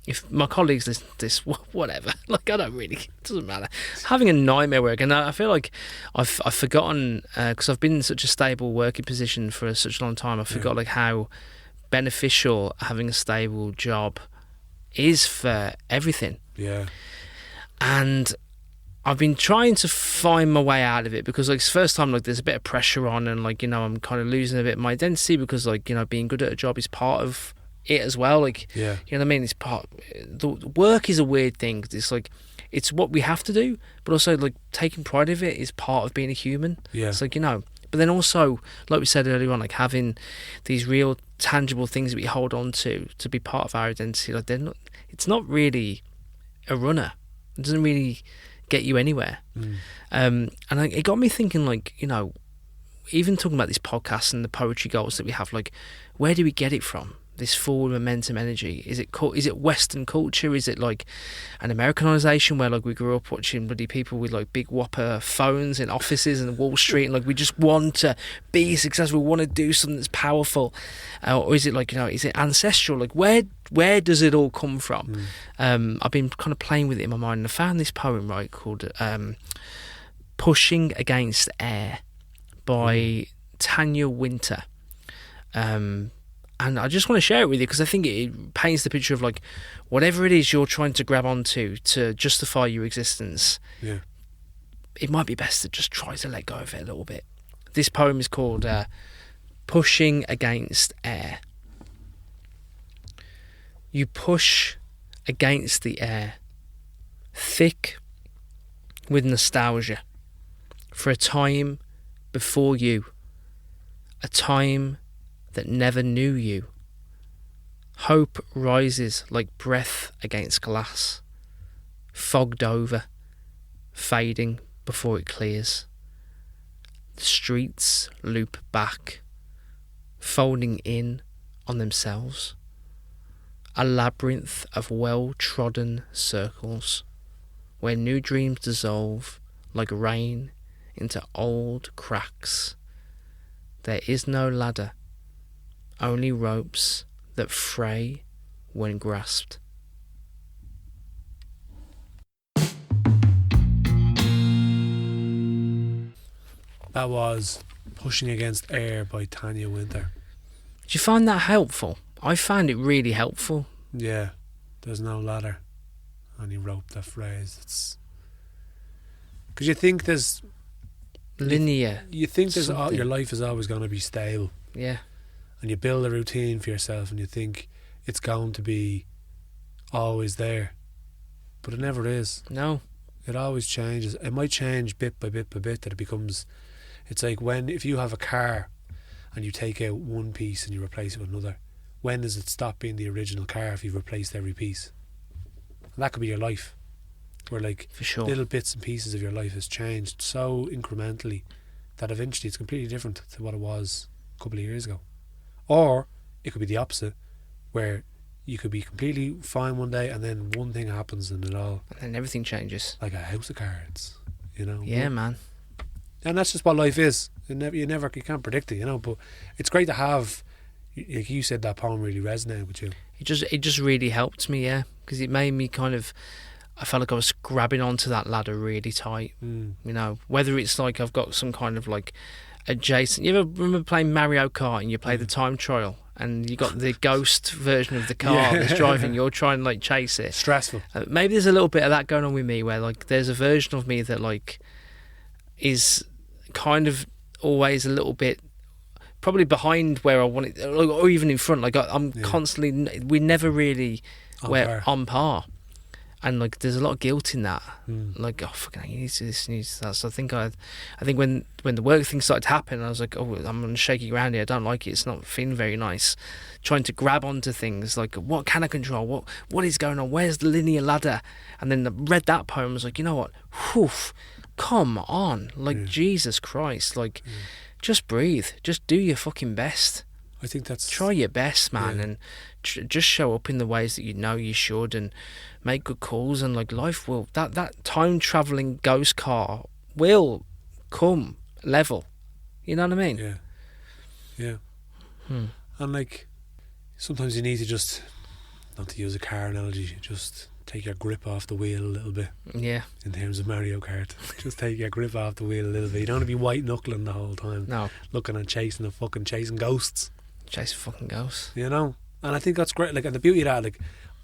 if my colleagues listen to this, whatever. Like, I don't really. It doesn't matter. Having a nightmare at work, and I feel like I've forgotten because I've been in such a stable working position for such a long time. I forgot like how beneficial having a stable job is for everything. Yeah. And I've been trying to find my way out of it because like it's the first time like there's a bit of pressure on, and like, you know, I'm kind of losing a bit of my identity because like, you know, being good at a job is part of it as well. Like, Yeah. you know what I mean? It's part. The work is a weird thing. It's like it's what we have to do, but also like taking pride of it is part of being a human. Yeah. It's like, you know. But then also, like we said earlier on, like having these real tangible things that we hold on to be part of our identity. Like they're not. It's not really a runner. It doesn't really get you anywhere. And it got me thinking, like, you know, even talking about this podcast and the poetry goals that we have, like, where do we get it from? This forward momentum energy? Is it Western culture? Is it like an Americanization where like we grew up watching bloody people with like big whopper phones in offices and Wall Street, and like we just want to be successful, we want to do something that's powerful, or is it like, you know, is it ancestral? Like where does it all come from? I've been kind of playing with it in my mind, and I found this poem, right, called "Pushing Against Air" by Tanya Winter. And I just want to share it with you because I think it paints the picture of like whatever it is you're trying to grab onto to justify your existence. Yeah. It might be best to just try to let go of it a little bit. This poem is called "Pushing Against Air." You push against the air, thick with nostalgia, for a time before you, a time that never knew you. Hope rises like breath against glass, fogged over, fading before it clears. The streets loop back, folding in on themselves, a labyrinth of well-trodden circles, where new dreams dissolve like rain into old cracks. There is no ladder, only ropes that fray when grasped. That was "Pushing Against Air" by Tanya Winter. Did you find that helpful? I found it really helpful. Yeah. There's no ladder, only rope that frays. It's because you think there's Linear. you think there's something. your life is always going to be stable. Yeah. And you build a routine for yourself and you think it's going to be always there, but it never is. No. It always changes. It might change bit by bit by bit that it becomes, it's like if you have a car and you take out one piece and you replace it with another, when does it stop being the original car if you've replaced every piece? And that could be your life, where like For sure. little bits and pieces of your life has changed so incrementally that eventually it's completely different to what it was a couple of years ago. Or it could be the opposite, where you could be completely fine one day and then one thing happens and it all, And then everything changes. like a house of cards, you know. Yeah, man. And that's just what life is. You can't predict it, you know. But it's great to have, like you said, that poem really resonated with you. It just really helped me, yeah, because it made me kind of, I felt like I was grabbing onto that ladder really tight. You know, whether it's like I've got some kind of like adjacent. You ever remember playing Mario Kart and you play the time trial and you got the ghost version of the car Yeah. that's driving, you're trying to like chase it. Stressful. Maybe there's a little bit of that going on with me, where like there's a version of me that like is kind of always a little bit probably behind where I want it, or even in front. Like I'm constantly, we never really on par. And like, there's a lot of guilt in that. Like, oh fucking, you need to do this, you need to do that. So I think when the work thing started to happen, I was like, oh, I'm on shaky ground here. I don't like it. It's not feeling very nice. Trying to grab onto things like, what can I control? What is going on? Where's the linear ladder? And then I read that poem. I was like, you know what? Whew, come on, like Jesus Christ, like just breathe. Just do your fucking best. I think that's... Try your best, man, and just show up in the ways that you know you should, and make good calls, and like life will... That time-travelling ghost car will come level. You know what I mean? Yeah. Yeah. And like, sometimes you need to just, not to use a car analogy, just take your grip off the wheel a little bit. Yeah. In terms of Mario Kart. Just take your grip off the wheel a little bit. You don't want to be white-knuckling the whole time. No. Looking and chasing ghosts. Chase fucking ghosts. You know? And I think that's great. Like, and the beauty of that, like,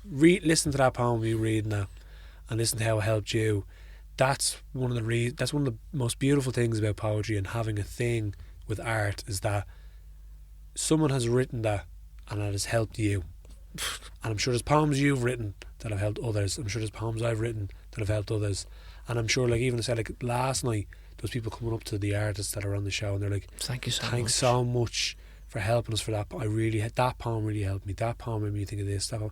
listen to that poem you read now, and listen to how it helped you. That's one of the most beautiful things about poetry and having a thing with art, is that someone has written that and it has helped you. And I'm sure there's poems you've written that have helped others. I'm sure there's poems I've written that have helped others. And I'm sure, like, even I said, like, last night, there was people coming up to the artists that are on the show, and they're like, thank you so much. Thanks so much for helping us for that. But that poem really helped me. That poem made me think of this. That poem.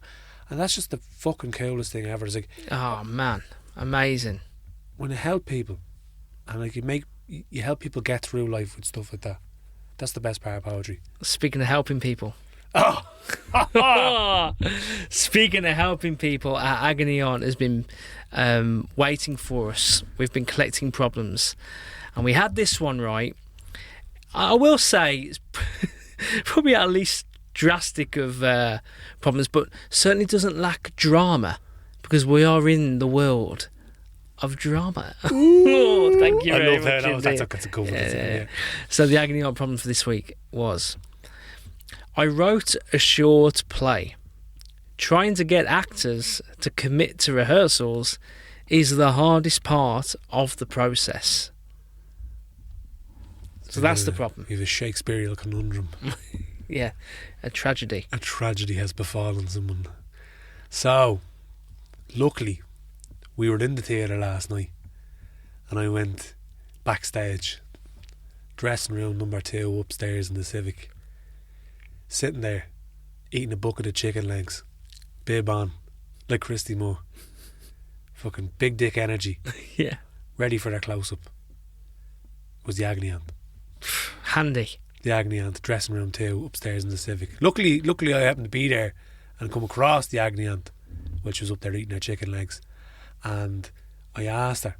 And that's just the fucking coolest thing ever. It's like, oh man, amazing. When you help people, and like you help people get through life with stuff like that. That's the best part of poetry. Speaking of helping people. Oh! Speaking of helping people, our Agony Aunt has been waiting for us. We've been collecting problems, and we had this one right. I will say it's probably our least drastic of problems, but certainly doesn't lack drama, because we are in the world of drama. Oh, thank you very much. That's a cool one. Yeah. So the Agony Aunt problem for this week was, I wrote a short play. Trying to get actors to commit to rehearsals is the hardest part of the process. So that's the problem. You have a Shakespearean conundrum. Yeah, a tragedy. A tragedy has befallen someone. So, luckily, we were in the theatre last night, and I went backstage, dressing room number 2 upstairs in the Civic, sitting there, eating a bucket of chicken legs, bib on, like Christy Moore. Fucking big dick energy. Yeah. Ready for their close-up. Was the Agony Aunt. Handy. The Agony Aunt, dressing room 2 upstairs in the Civic. Luckily I happened to be there and come across the Agony Aunt, which was up there eating her chicken legs. And I asked her,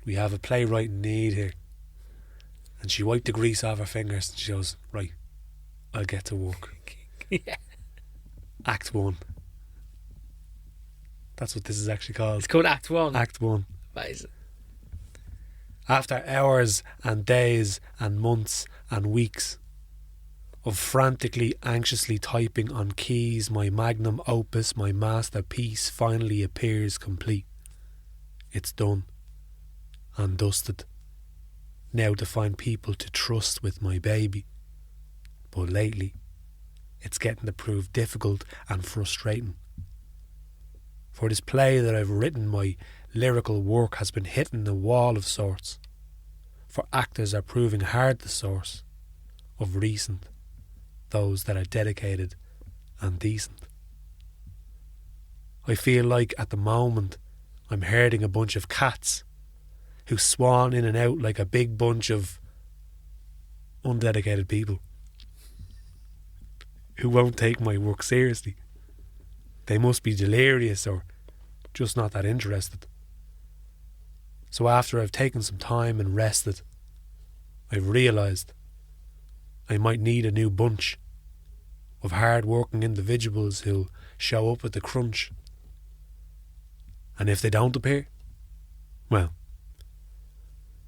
we have a playwright in need here. And she wiped the grease off her fingers and she goes, right, I'll get to work. Yeah. Act 1. That's what this is actually called. It's called Act 1. Act 1. Amazing. After hours and days and months and weeks of frantically, anxiously typing on keys, my magnum opus, my masterpiece finally appears complete. It's done and dusted. Now to find people to trust with my baby. But lately, it's getting to prove difficult and frustrating. For this play that I've written, my lyrical work has been hitting the wall of sorts. For actors are proving hard the source of recent, those that are dedicated and decent. I feel like at the moment I'm herding a bunch of cats who swan in and out like a big bunch of undedicated people who won't take my work seriously. They must be delirious or just not that interested. So after I've taken some time and rested, I've realised I might need a new bunch of hard-working individuals who'll show up at the crunch. And if they don't appear, well,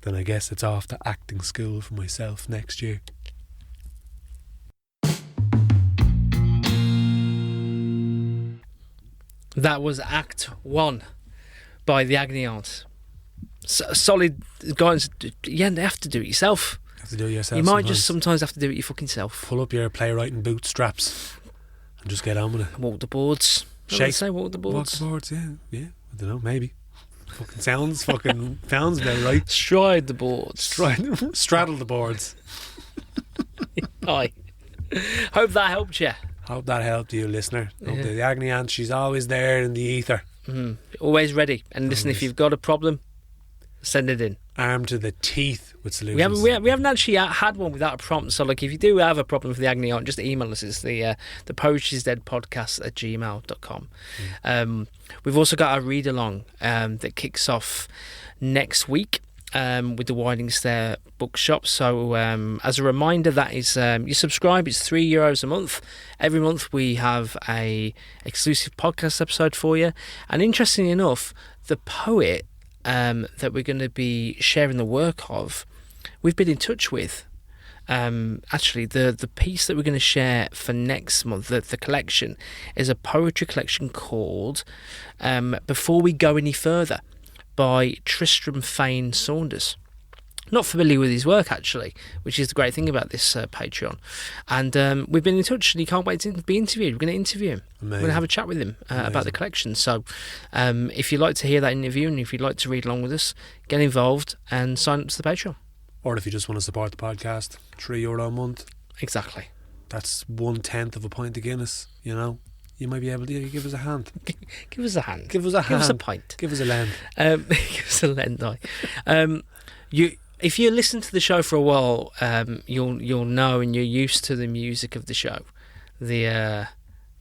then I guess it's off to acting school for myself next year. That was Act 1 by the Agony Aunt. Solid guidance. You don't have to do it yourself. You have to do it yourself. You might just sometimes have to do it your fucking self. Pull up your playwriting bootstraps and just get on with it. Walk the boards. Say walk the boards. Walk the boards, yeah. I don't know, maybe. Sounds about right. Stride the boards. Straddle the boards. Aye. Hope that helped you. Hope that helped you, listener. Hope the agony aunt, she's always there in the ether. Always ready. And listen, if you've got a problem, send it in. Armed to the teeth with solutions. We haven't actually had one without a prompt. So, like, if you do have a problem with the agony aunt, just email us. It's the Poetry's Dead podcast at gmail.com. We've also got our read along that kicks off next week with the Winding Stair Bookshop. So, as a reminder, that is you subscribe. It's €3 a month. Every month we have a exclusive podcast episode for you. And interestingly enough, the poet that we're going to be sharing the work of, we've been in touch with. Actually, the piece that we're going to share for next month, the collection, is a poetry collection called Before We Go Any Further by Tristram Fane Saunders. Not familiar with his work, actually, which is the great thing about this Patreon. And we've been in touch, and he can't wait to be interviewed. We're going to interview him. Amazing. We're going to have a chat with him about the collection. So if you'd like to hear that interview, and if you'd like to read along with us, get involved and sign up to the Patreon. Or if you just want to support the podcast, €3 a month. Exactly. That's 1/10 of a pint of Guinness, you know. You might be able to give us a hand. Give us a hand. Give us a hand. Give us a pint. Give us a lend. Give us a lend, if you listen to the show for a while, you'll know, and you're used to the music of the show, the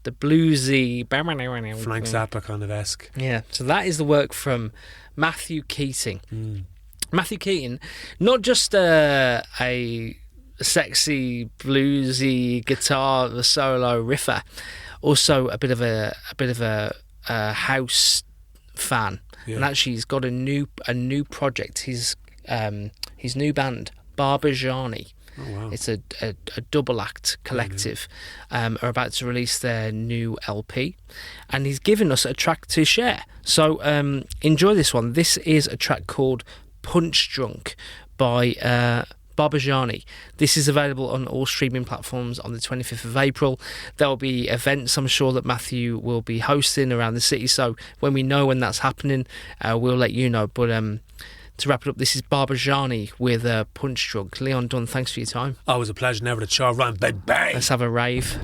bluesy Frank Zappa kind of esque. Yeah, so that is the work from Matthew Keating. Matthew Keating, not just a sexy bluesy guitar solo riffer, also a bit of a house fan, and actually he's got a new project. His new band, Barbajani. Oh, wow. It's a double act collective, are about to release their new LP, and he's given us a track to share. So enjoy this one. This is a track called Punch Drunk by Barbajani. This is available on all streaming platforms on the 25th of April. There will be events, I'm sure, that Matthew will be hosting around the city, so when we know when that's happening, we'll let you know. But to wrap it up, this is Barbajani with Punch Drunk. Leon Dunn, thanks for your time. Always a pleasure, never to chow run, baby. Let's have a rave.